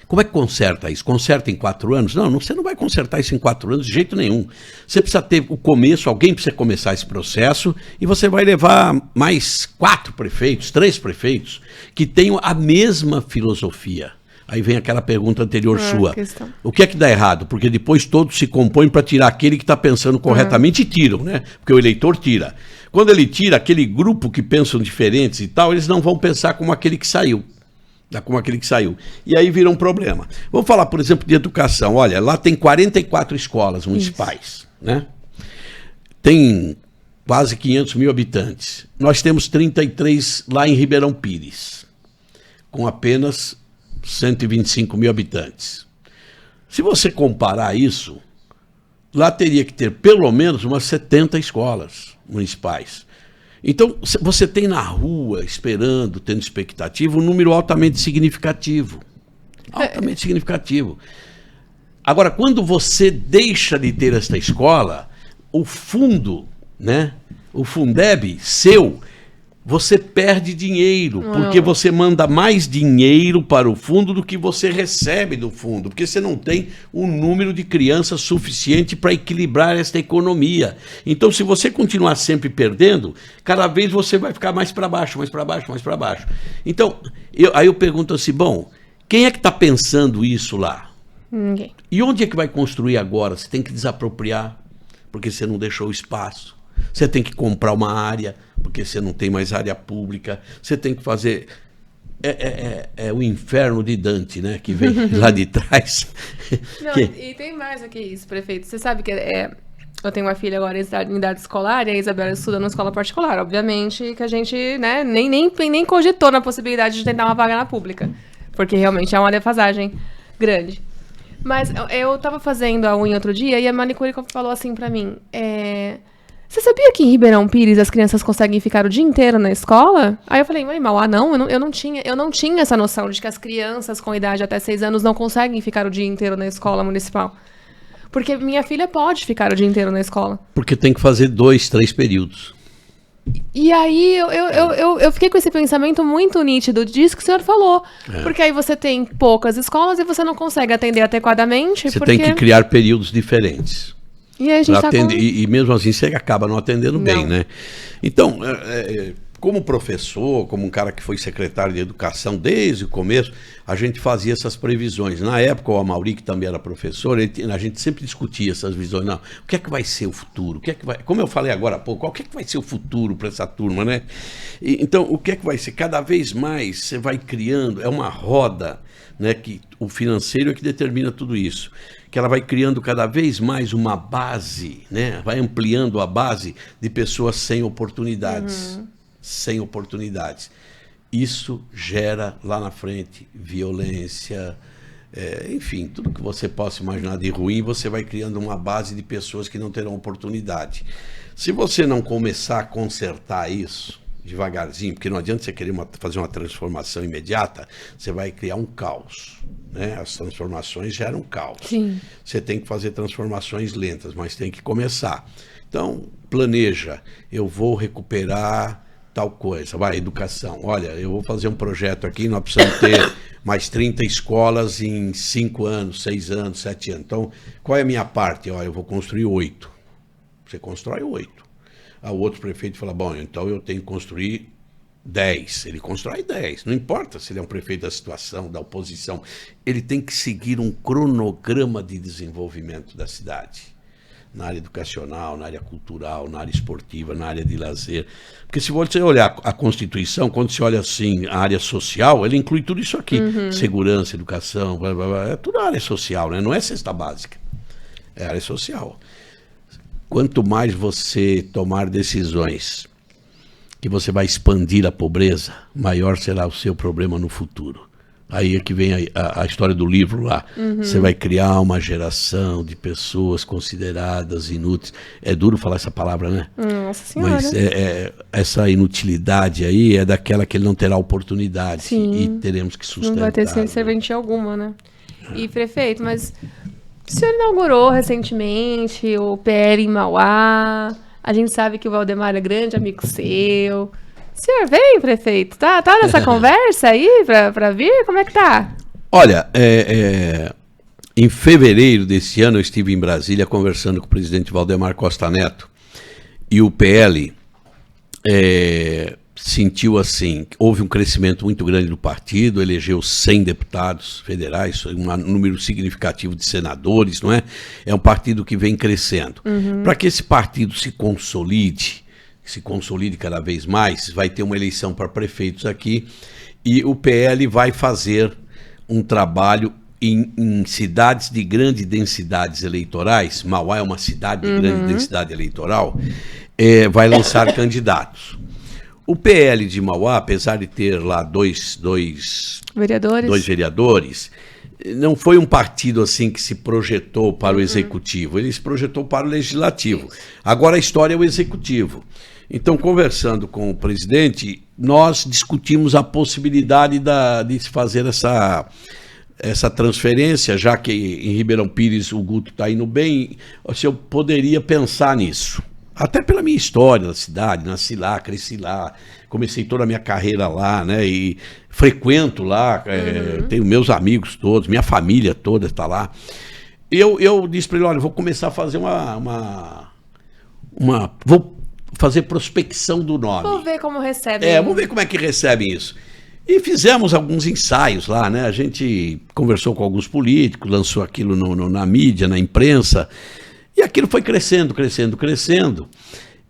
Como é que conserta isso? Conserta em 4 anos? Não, você não vai consertar isso em 4 anos de jeito nenhum. Você precisa ter o começo, alguém precisa começar esse processo e você vai levar mais 4 prefeitos, 3 prefeitos que tenham a mesma filosofia. Aí vem aquela pergunta anterior sua. Questão. O que é que dá errado? Porque depois todos se compõem para tirar aquele que está pensando corretamente e tiram, né? Porque o eleitor tira. Quando ele tira aquele grupo que pensam diferentes e tal, eles não vão pensar como aquele que saiu. E aí vira um problema. Vamos falar, por exemplo, de educação. Olha, lá tem 44 escolas municipais, né? Tem quase 500 mil habitantes. Nós temos 33 lá em Ribeirão Pires, com apenas 125 mil habitantes. Se você comparar isso, lá teria que ter pelo menos umas 70 escolas municipais. Então, você tem na rua, esperando, tendo expectativa, um número altamente significativo. Altamente significativo. Agora, quando você deixa de ter esta escola, o fundo, né? O Fundeb seu, você perde dinheiro, porque você manda mais dinheiro para o fundo do que você recebe do fundo, porque você não tem um número de crianças suficiente para equilibrar esta economia. Então, se você continuar sempre perdendo, cada vez você vai ficar mais para baixo, mais para baixo, mais para baixo. Então, aí eu pergunto assim, bom, quem é que está pensando isso lá? Ninguém. E onde é que vai construir agora? Você tem que desapropriar, porque você não deixou espaço. Você tem que comprar uma área, porque você não tem mais área pública. Você tem que fazer... É o inferno de Dante, né? Que vem lá de trás. Não, e tem mais do que isso, prefeito. Você sabe que eu tenho uma filha agora em idade escolar, e a Isabela estuda numa escola particular. Obviamente que a gente, né, nem cogitou na possibilidade de tentar uma vaga na pública, porque realmente é uma defasagem grande. Mas eu tava fazendo a unha outro dia e a manicure falou assim pra mim, você sabia que em Ribeirão Pires as crianças conseguem ficar o dia inteiro na escola? Aí eu falei, mas Mauá não, eu não tinha essa noção de que as crianças com idade até 6 anos não conseguem ficar o dia inteiro na escola municipal. Porque minha filha pode ficar o dia inteiro na escola. Porque tem que fazer 2, 3 períodos. E aí eu fiquei com esse pensamento muito nítido disso que o senhor falou. Porque aí você tem poucas escolas e você não consegue atender adequadamente. Você tem que criar períodos diferentes. E aí a gente e mesmo assim você acaba não atendendo bem, né? Então, como professor, como um cara que foi secretário de educação desde o começo, a gente fazia essas previsões. Na época, o Amaury, que também era professor, a gente sempre discutia essas visões. Não, o que é que vai ser o futuro? Como eu falei agora há pouco, o que é que vai ser o futuro para essa turma, né? Então, o que é que vai ser? Cada vez mais você vai criando, é uma roda, né, que o financeiro é que determina tudo isso. Que ela vai criando cada vez mais uma base, né? Vai ampliando a base de pessoas sem oportunidades. Sem oportunidades. Isso gera lá na frente violência, enfim, tudo que você possa imaginar de ruim, você vai criando uma base de pessoas que não terão oportunidade. Se você não começar a consertar isso devagarzinho, porque não adianta você querer fazer uma transformação imediata, você vai criar um caos. Né? As transformações geram caos. Sim. Você tem que fazer transformações lentas, mas tem que começar. Então, planeja, eu vou recuperar tal coisa, vai, educação. Olha, eu vou fazer um projeto aqui, nós precisamos ter mais 30 escolas em 5 anos, 6 anos, 7 anos. Então, qual é a minha parte? Olha, eu vou construir 8. Você constrói 8. O outro prefeito fala, bom, então eu tenho que construir 10. Ele constrói 10. Não importa se ele é um prefeito da situação, da oposição. Ele tem que seguir um cronograma de desenvolvimento da cidade. Na área educacional, na área cultural, na área esportiva, na área de lazer. Porque se você olhar a Constituição, quando você olha assim a área social, ele inclui tudo isso aqui. Segurança, educação, blá, blá, blá, é tudo área social, né? Não é cesta básica. É área social. Quanto mais você tomar decisões que você vai expandir a pobreza, maior será o seu problema no futuro. Aí é que vem a história do livro lá. Você vai criar uma geração de pessoas consideradas inúteis. É duro falar essa palavra, né? Nossa Senhora. Mas essa inutilidade aí é daquela que ele não terá oportunidade. Sim. E teremos que sustentar. Não vai ter serventia alguma, né? E, prefeito, mas o senhor inaugurou recentemente o PL em Mauá. A gente sabe que o Valdemar é grande amigo seu. O senhor vem, prefeito? Tá nessa conversa aí pra vir? Como é que tá? Olha, em fevereiro desse ano eu estive em Brasília conversando com o presidente Valdemar Costa Neto e o PL sentiu assim, houve um crescimento muito grande do partido, elegeu 100 deputados federais, um número significativo de senadores, não é? É um partido que vem crescendo. Para que esse partido se consolide cada vez mais, vai ter uma eleição para prefeitos aqui e o PL vai fazer um trabalho em cidades de grandes densidades eleitorais. Mauá é uma cidade de grande densidade eleitoral, vai lançar candidatos. O PL de Mauá, apesar de ter lá dois vereadores, não foi um partido assim que se projetou para o executivo, ele se projetou para o legislativo. Agora a história é o executivo. Então, conversando com o presidente, nós discutimos a possibilidade de se fazer essa transferência, já que em Ribeirão Pires o Guto está indo bem, se eu poderia pensar nisso. Até pela minha história da cidade, nasci lá, cresci lá, comecei toda a minha carreira lá, né? E frequento lá, tenho meus amigos todos, minha família toda está lá. Eu disse para ele, olha, vou começar a fazer vou fazer prospecção do nome. Vou ver como recebem. Vamos ver como é que recebem isso. E fizemos alguns ensaios lá, né? A gente conversou com alguns políticos, lançou aquilo na mídia, na imprensa, e aquilo foi crescendo.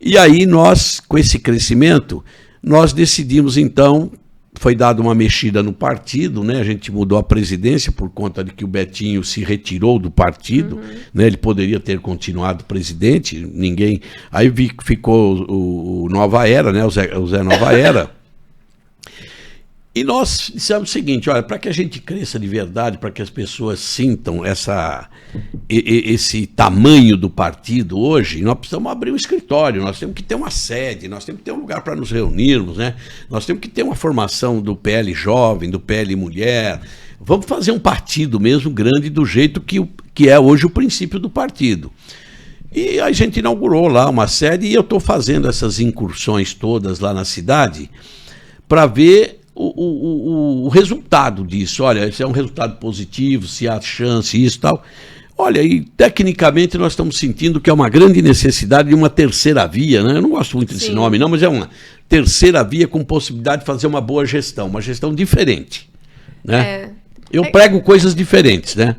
E aí nós, com esse crescimento, nós decidimos então, foi dada uma mexida no partido, né? A gente mudou a presidência por conta de que o Betinho se retirou do partido, né? Ele poderia ter continuado presidente, ninguém... Aí ficou o Nova Era, né? O Zé Nova Era. E nós dissemos o seguinte, olha, para que a gente cresça de verdade, para que as pessoas sintam esse tamanho do partido hoje, nós precisamos abrir um escritório, nós temos que ter uma sede, nós temos que ter um lugar para nos reunirmos, né? Nós temos que ter uma formação do PL jovem, do PL mulher. Vamos fazer um partido mesmo grande do jeito que é hoje o princípio do partido. E a gente inaugurou lá uma sede e eu estou fazendo essas incursões todas lá na cidade para ver o resultado disso. Olha, se é um resultado positivo, se há chance, isso e tal. Olha, e tecnicamente nós estamos sentindo que é uma grande necessidade de uma terceira via, né? Eu não gosto muito desse nome, não, mas é uma terceira via com possibilidade de fazer uma boa gestão, uma gestão diferente, né? Eu prego coisas diferentes, né?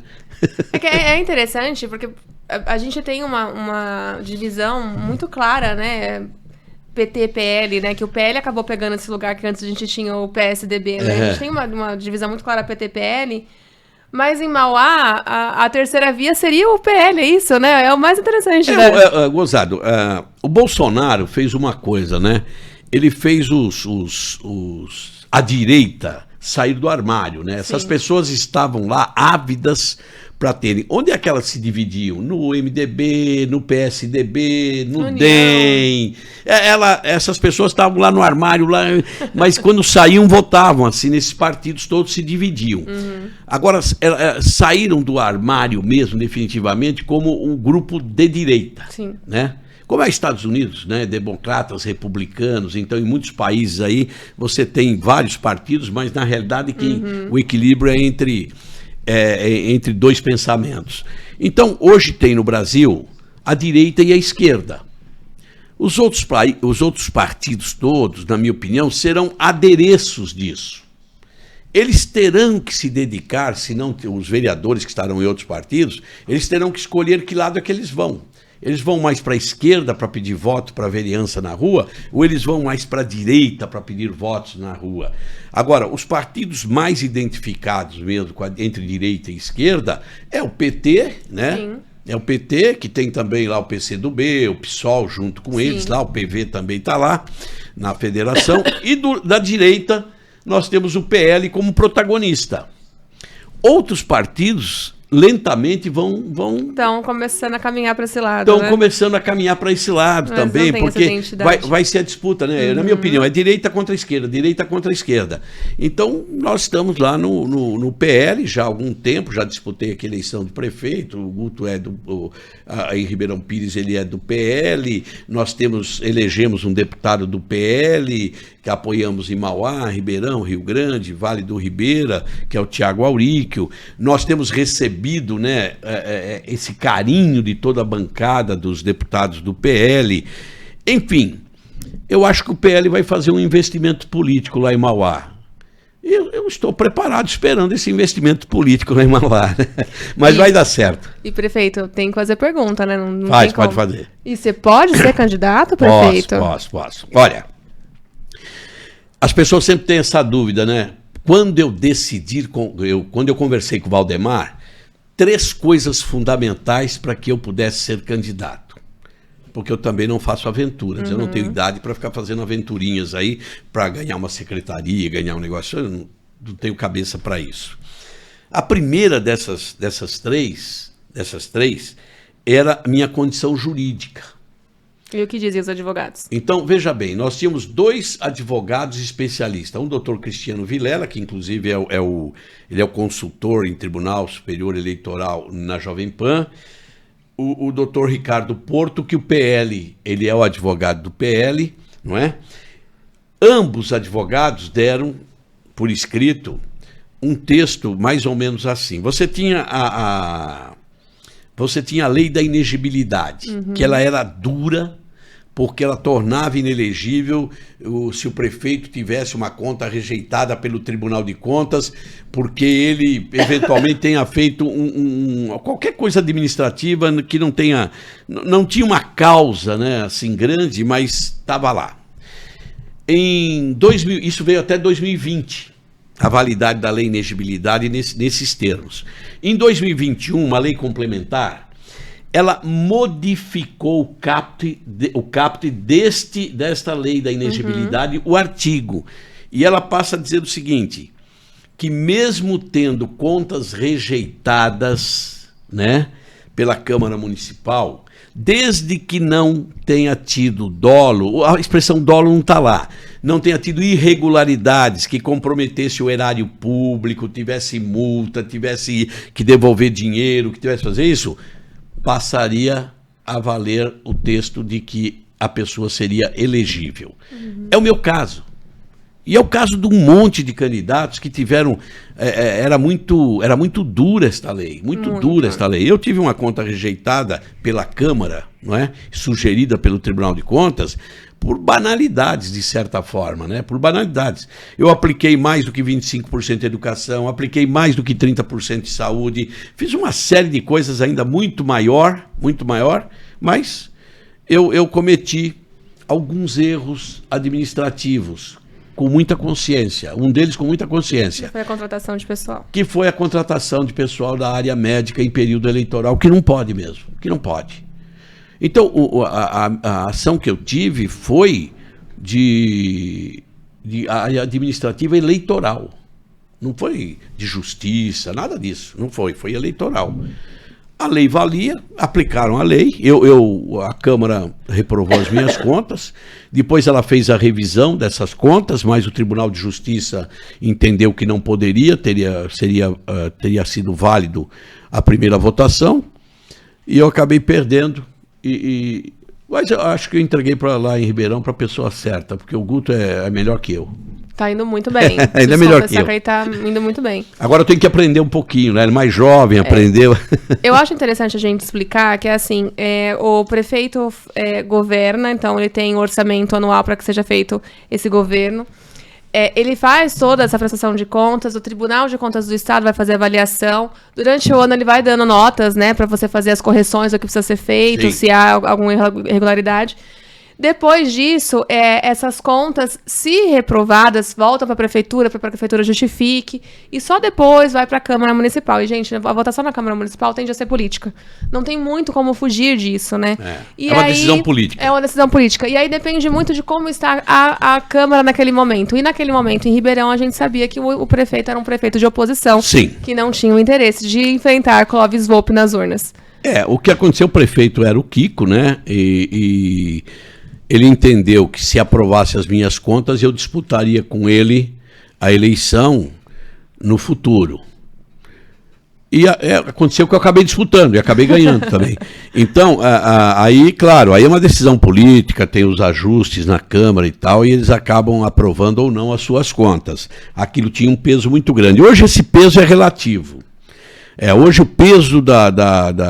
É interessante, porque a gente tem uma divisão muito clara, né? PT, PL, né? Que o PL acabou pegando esse lugar que antes a gente tinha o PSDB, né? A gente tem uma divisão muito clara PT, PL, mas em Mauá, a terceira via seria o PL, é isso, né? É o mais interessante, né? Gozado, o Bolsonaro fez uma coisa, né? Ele fez a direita sair do armário, né? Essas pessoas estavam lá ávidas para terem. Onde é que elas se dividiam? No MDB, no PSDB, no DEM. Essas pessoas estavam lá no armário, mas quando saíam, votavam. Assim, nesses partidos todos se dividiam. Agora, saíram do armário mesmo, definitivamente, como um grupo de direita. Sim. Né? Como é Estados Unidos, né? Democratas, republicanos, então em muitos países aí você tem vários partidos, mas na realidade o equilíbrio é entre dois pensamentos. Então hoje tem no Brasil a direita e a esquerda. Os outros partidos todos, na minha opinião, serão adereços disso. Eles terão que se dedicar, se não os vereadores que estarão em outros partidos, eles terão que escolher que lado é que eles vão. Eles vão mais para a esquerda para pedir voto para a vereança na rua, ou eles vão mais para a direita para pedir votos na rua? Agora, os partidos mais identificados mesmo entre direita e esquerda é o PT, né? Sim. É o PT, que tem também lá o PCdoB, o PSOL junto com eles, lá o PV também está lá na federação, e da direita nós temos o PL como protagonista. Outros partidos lentamente vão... Estão começando a caminhar para esse lado. Estão começando a caminhar para esse lado também, porque vai ser a disputa, né? Na minha opinião, é direita contra esquerda, direita contra esquerda. Então, nós estamos lá no PL já há algum tempo, já disputei aqui a eleição de prefeito, o Guto em Ribeirão Pires ele é do PL, nós elegemos um deputado do PL, que apoiamos em Mauá, Ribeirão, Rio Grande, Vale do Ribeira, que é o Tiago Auríquio. Nós temos recebido, né, esse carinho de toda a bancada dos deputados do PL. Enfim, eu acho que o PL vai fazer um investimento político lá em Mauá. Eu estou preparado, esperando esse investimento político lá em Mauá, né? Mas vai dar certo. E, prefeito, tem que fazer pergunta, né? Não pode fazer. E você pode ser candidato, prefeito? Posso. Olha, as pessoas sempre têm essa dúvida, né? Quando eu decidi, quando eu conversei com o Valdemar, 3 coisas fundamentais para que eu pudesse ser candidato. Porque eu também não faço aventuras. Eu não tenho idade para ficar fazendo aventurinhas aí para ganhar uma secretaria, ganhar um negócio. Eu não tenho cabeça para isso. A primeira dessas três era a minha condição jurídica. E o que diziam os advogados? Então, veja bem, nós tínhamos 2 advogados especialistas. Um doutor Cristiano Vilela, que inclusive ele é o consultor em Tribunal Superior Eleitoral na Jovem Pan. O doutor Ricardo Porto, que o PL, ele é o advogado do PL, não é? Ambos advogados deram, por escrito, um texto mais ou menos assim. Você tinha a lei da inegibilidade, que ela era dura, porque ela tornava inelegível se o prefeito tivesse uma conta rejeitada pelo Tribunal de Contas, porque ele eventualmente tenha feito qualquer coisa administrativa que não tinha uma causa, né, assim grande, mas estava lá. Isso veio até 2020. A validade da lei de inegibilidade nesses termos. Em 2021, uma lei complementar, ela modificou o caput desta lei da inegibilidade, o artigo. E ela passa a dizer o seguinte, que mesmo tendo contas rejeitadas, né, pela Câmara Municipal, desde que não tenha tido dolo, a expressão dolo não está lá, não tenha tido irregularidades que comprometesse o erário público, tivesse multa, tivesse que devolver dinheiro, que tivesse que fazer isso, passaria a valer o texto de que a pessoa seria elegível. É o meu caso. E é o caso de um monte de candidatos que tiveram... Era muito dura esta lei, muito dura esta lei. Eu tive uma conta rejeitada pela Câmara, não é? Sugerida pelo Tribunal de Contas, por banalidades, de certa forma, né? Por banalidades. Eu apliquei mais do que 25% de educação, apliquei mais do que 30% de saúde, fiz uma série de coisas ainda muito maior, mas eu cometi alguns erros administrativos, com muita consciência, um deles com muita consciência. Que foi a contratação de pessoal. Que foi a contratação de pessoal da área médica em período eleitoral, que não pode mesmo, que não pode. Então, a ação que eu tive foi de área administrativa eleitoral. Não foi de justiça, nada disso, não foi eleitoral. A lei valia, aplicaram a lei, a Câmara reprovou as minhas contas, depois ela fez a revisão dessas contas, mas o Tribunal de Justiça entendeu que não poderia, teria sido válido a primeira votação, e eu acabei perdendo, mas eu acho que eu entreguei para lá em Ribeirão para a pessoa certa, porque o Guto é melhor que eu. Tá indo muito bem. Ainda é melhor que eu. Que ele tá indo muito bem. Agora eu tenho que aprender um pouquinho, né? Ele é mais jovem, aprendeu. Eu acho interessante a gente explicar que, assim, o prefeito governa, então ele tem um orçamento anual para que seja feito esse governo. Ele faz toda essa prestação de contas, o Tribunal de Contas do Estado vai fazer avaliação. Durante o ano ele vai dando notas, né, para você fazer as correções do que precisa ser feito, sim, se há alguma irregularidade. Depois disso, essas contas, se reprovadas, voltam para a prefeitura justifique, e só depois vai para a Câmara Municipal. E, gente, a votação na Câmara Municipal tende a ser política. Não tem muito como fugir disso, né? É uma decisão política. É uma decisão política. E aí depende muito de como está a Câmara naquele momento. E naquele momento, em Ribeirão, a gente sabia que o prefeito era um prefeito de oposição. Sim. Que não tinha o interesse de enfrentar Clóvis Volpi nas urnas. O que aconteceu, o prefeito era o Kiko, né? Ele entendeu que se aprovasse as minhas contas, eu disputaria com ele a eleição no futuro. E aconteceu que eu acabei disputando e acabei ganhando também. Então, aí, claro, aí é uma decisão política, tem os ajustes na Câmara e tal, e eles acabam aprovando ou não as suas contas. Aquilo tinha um peso muito grande. Hoje esse peso é relativo. Hoje o peso da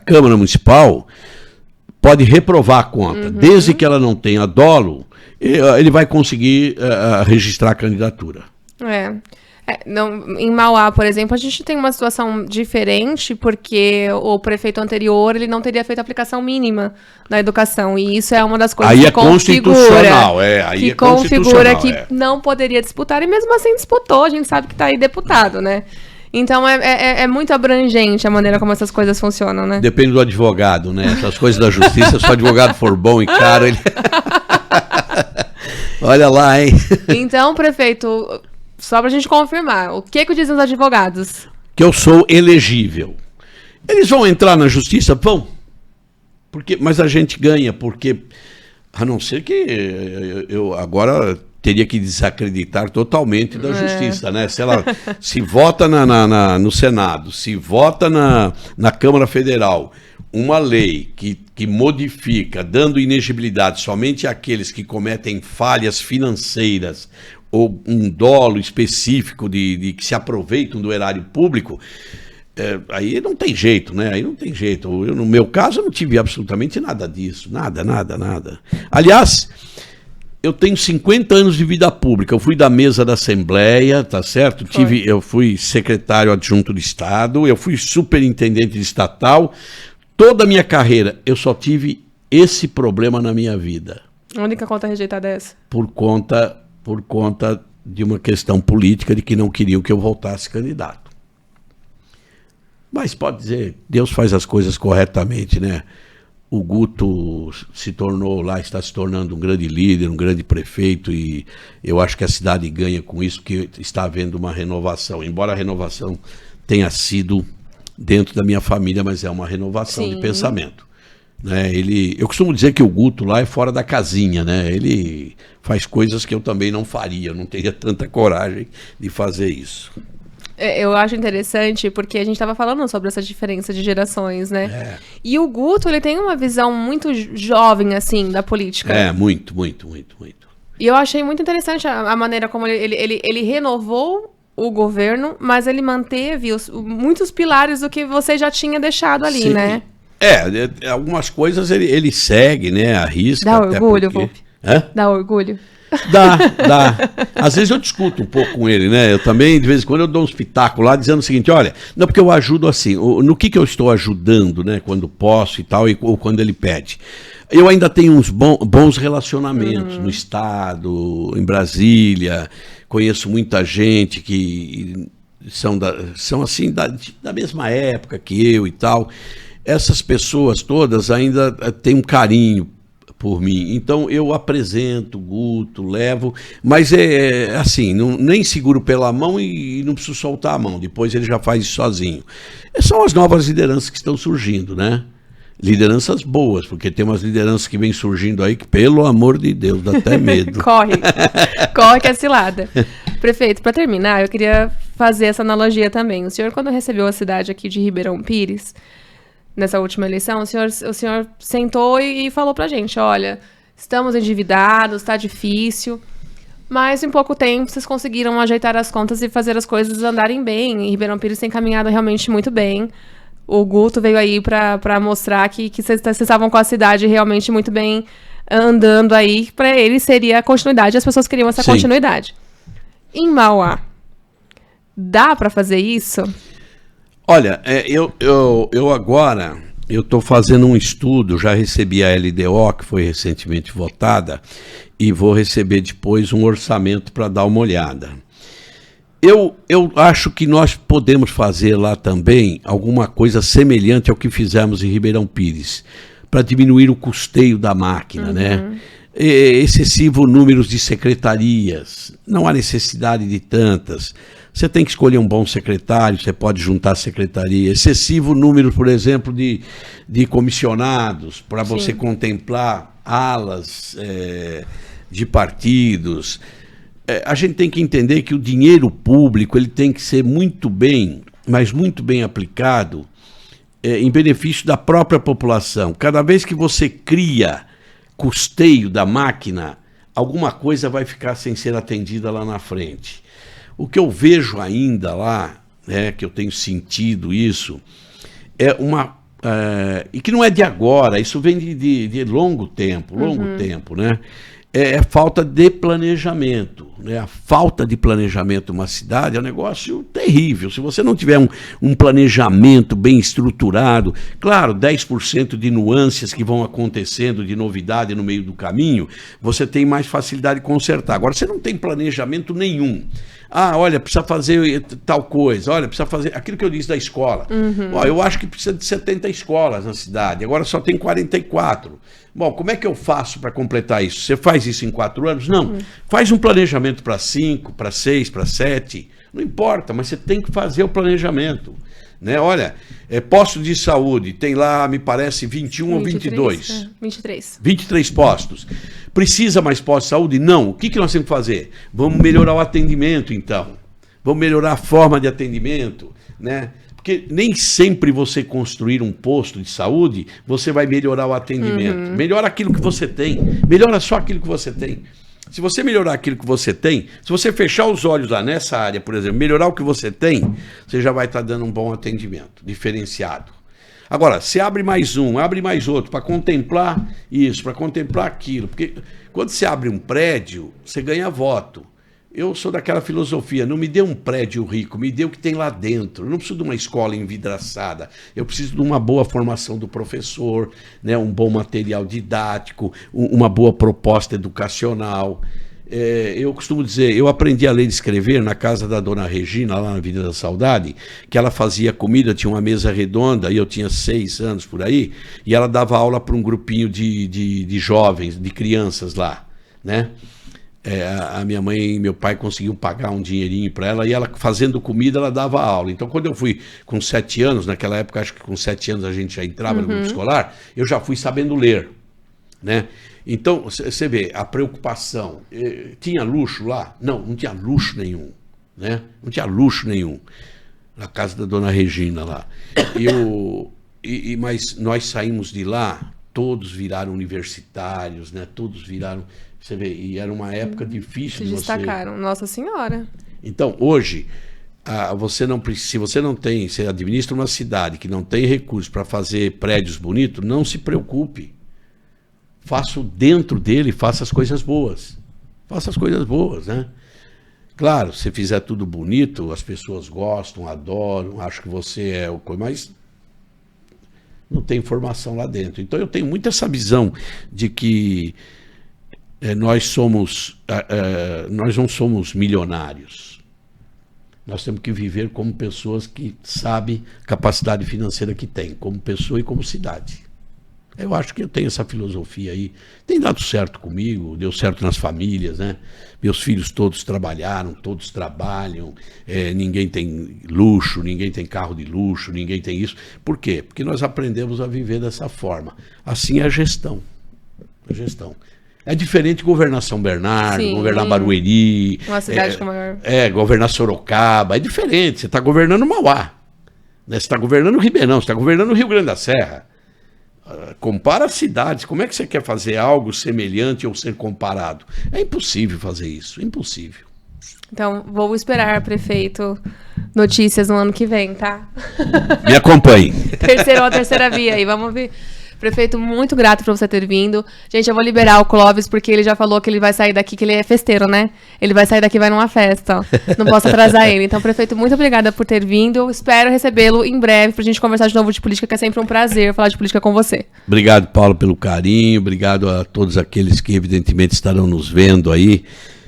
Câmara Municipal pode reprovar a conta. Desde que ela não tenha dolo, ele vai conseguir registrar a candidatura. Em Mauá, por exemplo, a gente tem uma situação diferente, porque o prefeito anterior ele não teria feito a aplicação mínima da educação, e isso é uma das coisas que configura que não poderia disputar, e mesmo assim disputou, a gente sabe que está aí deputado, né? Então é muito abrangente a maneira como essas coisas funcionam, né? Depende do advogado, né? Essas coisas da justiça, se o advogado for bom e caro, ele... Olha lá, hein? Então, prefeito, só pra gente confirmar, o que dizem os advogados? Que eu sou elegível. Eles vão entrar na justiça? Vão. Mas a gente ganha, porque... A não ser que eu agora... teria que desacreditar totalmente da justiça, né? Se ela se vota no Senado, se vota na Câmara Federal, uma lei que modifica, dando inegibilidade somente àqueles que cometem falhas financeiras ou um dolo específico de que se aproveitam do erário público, aí não tem jeito, né? Aí não tem jeito. No meu caso, eu não tive absolutamente nada disso. Nada. Aliás... Eu tenho 50 anos de vida pública, eu fui da mesa da Assembleia, tá certo? Eu fui secretário adjunto de Estado, eu fui superintendente de estatal. Toda a minha carreira, eu só tive esse problema na minha vida. A única conta rejeitada é essa? Por conta de uma questão política, de que não queriam que eu voltasse candidato. Mas pode dizer, Deus faz as coisas corretamente, né? o Guto se tornou lá, está se tornando um grande líder, um grande prefeito, e eu acho que a cidade ganha com isso, porque está havendo uma renovação. Embora a renovação tenha sido dentro da minha família, mas é uma renovação de pensamento. Né? Eu costumo dizer que o Guto lá é fora da casinha, né? Ele faz coisas que eu também não faria, eu não teria tanta coragem de fazer isso. Eu acho interessante porque a gente estava falando sobre essa diferença de gerações, né? E o Guto, ele tem uma visão muito jovem, assim, da política. Muito. E eu achei muito interessante a maneira como ele renovou o governo, mas ele manteve muitos pilares do que você já tinha deixado ali, né? Algumas coisas ele segue, né? Arrisca. Dá orgulho, Volpi. Dá orgulho. Dá. Às vezes eu discuto um pouco com ele, né? Eu também, de vez em quando, eu dou uns pitacos lá dizendo o seguinte, olha, não, porque eu ajudo assim, no que eu estou ajudando, né? Quando posso e tal, ou quando ele pede. Eu ainda tenho uns bons relacionamentos no Estado, em Brasília, conheço muita gente que são assim, da mesma época que eu e tal. Essas pessoas todas ainda têm um carinho por mim. Então eu apresento, Guto, levo, mas é assim, nem seguro pela mão e não preciso soltar a mão, depois ele já faz isso sozinho. São as novas lideranças que estão surgindo, né? Lideranças boas, porque tem umas lideranças que vêm surgindo aí que, pelo amor de Deus, dá até medo. Corre que é cilada. Prefeito, para terminar, eu queria fazer essa analogia também. O senhor, quando recebeu a cidade aqui de Ribeirão Pires, nessa última eleição, o senhor sentou e falou pra gente, olha, estamos endividados, tá difícil, mas em pouco tempo vocês conseguiram ajeitar as contas e fazer as coisas andarem bem, e Ribeirão Pires tem caminhado realmente muito bem. O Guto veio aí pra mostrar que vocês estavam com a cidade realmente muito bem andando aí, pra ele seria a continuidade, as pessoas queriam essa continuidade. Em Mauá, dá pra fazer isso? Olha, eu agora, eu estou fazendo um estudo, já recebi a LDO, que foi recentemente votada, e vou receber depois um orçamento para dar uma olhada. Eu acho que nós podemos fazer lá também alguma coisa semelhante ao que fizemos em Ribeirão Pires, para diminuir o custeio da máquina, né? Excessivo número de secretarias, não há necessidade de tantas. Você tem que escolher um bom secretário, você pode juntar a secretaria. Excessivo número, por exemplo, de comissionados, para você contemplar alas de partidos. A gente tem que entender que o dinheiro público ele tem que ser muito bem, mas muito bem aplicado em benefício da própria população. Cada vez que você cria custeio da máquina, alguma coisa vai ficar sem ser atendida lá na frente. O que eu vejo ainda lá, né, que eu tenho sentido isso, e que não é de agora, isso vem de longo tempo, né? É falta de planejamento, né? A falta de planejamento numa cidade é um negócio terrível. Se você não tiver um planejamento bem estruturado, claro, 10% de nuances que vão acontecendo de novidade no meio do caminho, você tem mais facilidade de consertar. Agora, você não tem planejamento nenhum. Ah, olha, precisa fazer tal coisa, olha, precisa fazer aquilo que eu disse da escola. Ó, eu acho que precisa de 70 escolas na cidade, agora só tem 44. Bom, como é que eu faço para completar isso? Você faz isso em 4 anos? Não. Faz um planejamento para 5, para 6, para 7. Não importa, mas você tem que fazer o planejamento. Né? Olha, posto de saúde, tem lá, me parece, 21 ou 22. 23. 23 postos. Precisa mais postos de saúde? Não. O que nós temos que fazer? Vamos melhorar o atendimento, então. Vamos melhorar a forma de atendimento, né? Porque nem sempre você construir um posto de saúde, você vai melhorar o atendimento. Melhora aquilo que você tem. Melhora só aquilo que você tem. Se você melhorar aquilo que você tem, se você fechar os olhos lá nessa área, por exemplo, melhorar o que você tem, você já vai estar dando um bom atendimento, diferenciado. Agora, se abre mais um, abre mais outro, para contemplar isso, para contemplar aquilo. Porque quando você abre um prédio, você ganha voto. Eu sou daquela filosofia, não me dê um prédio rico, me dê o que tem lá dentro. Eu não preciso de uma escola envidraçada, eu preciso de uma boa formação do professor, né, um bom material didático, uma boa proposta educacional. eu costumo dizer, eu aprendi a ler e escrever na casa da dona Regina, lá na Vida da Saudade, que ela fazia comida, tinha uma mesa redonda, e eu tinha 6 anos por aí, e ela dava aula para um grupinho de jovens, de crianças lá, né? A minha mãe e meu pai conseguiam pagar um dinheirinho para ela, e ela fazendo comida, ela dava aula. Então, quando eu fui com 7 anos, naquela época, acho que com 7 anos a gente já entrava no grupo escolar, eu já fui sabendo ler, né? Então, você vê, a preocupação. Tinha luxo lá? Não tinha luxo nenhum, né? Não tinha luxo nenhum. Na casa da dona Regina lá. Mas nós saímos de lá, todos viraram universitários, né? Todos viraram... Você vê, e era uma época difícil Se de destacaram, Nossa Senhora. Então, hoje, se você não tem, você administra uma cidade que não tem recursos para fazer prédios bonitos, não se preocupe. Faça dentro dele, faça as coisas boas. Faça as coisas boas, né? Claro, se fizer tudo bonito, as pessoas gostam, adoram, acham que você é o coisa, mas não tem informação lá dentro. Então eu tenho muito essa visão de que nós não somos milionários. Nós temos que viver como pessoas que sabem a capacidade financeira que tem, como pessoa e como cidade. Eu acho que eu tenho essa filosofia aí. Tem dado certo comigo, deu certo nas famílias, né? Meus filhos todos trabalharam, todos trabalham, ninguém tem luxo, ninguém tem carro de luxo, ninguém tem isso. Por quê? Porque nós aprendemos a viver dessa forma. Assim é a gestão. A gestão. É diferente de governar São Bernardo, Sim. governar Barueri. Uma cidade com maior... governar Sorocaba. É diferente. Você está governando Mauá. Né? Você está governando Ribeirão, você está governando Rio Grande da Serra. Compara as cidades. Como é que você quer fazer algo semelhante ou ser comparado? É impossível fazer isso. Impossível. Então, vou esperar, prefeito, notícias no ano que vem, tá? Me acompanhe. Terceira via aí, vamos ver. Prefeito, muito grato por você ter vindo. Gente, eu vou liberar o Clóvis, porque ele já falou que ele vai sair daqui, que ele é festeiro, né? Ele vai sair daqui e vai numa festa, ó. Não posso atrasar ele. Então, prefeito, muito obrigada por ter vindo. Espero recebê-lo em breve pra gente conversar de novo de política, que é sempre um prazer falar de política com você. Obrigado, Paulo, pelo carinho. Obrigado a todos aqueles que, evidentemente, estarão nos vendo aí.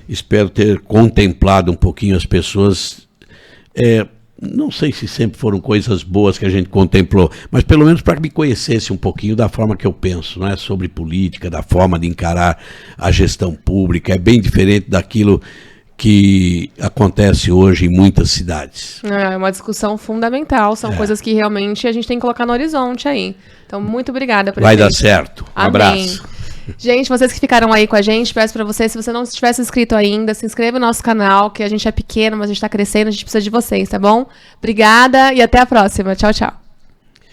Espero ter contemplado um pouquinho as pessoas... Não sei se sempre foram coisas boas que a gente contemplou, mas pelo menos para que me conhecesse um pouquinho da forma que eu penso, né, sobre política, da forma de encarar a gestão pública. É bem diferente daquilo que acontece hoje em muitas cidades. É uma discussão fundamental, são coisas que realmente a gente tem que colocar no horizonte aí. Então, muito obrigada, prefeito. Vai dar certo. Um Amém. abraço. Gente, vocês que ficaram aí com a gente, peço pra vocês, se você não tivesse inscrito ainda, se inscreva no nosso canal, que a gente é pequeno, mas a gente tá crescendo, a gente precisa de vocês, tá bom? Obrigada e até a próxima. Tchau, tchau.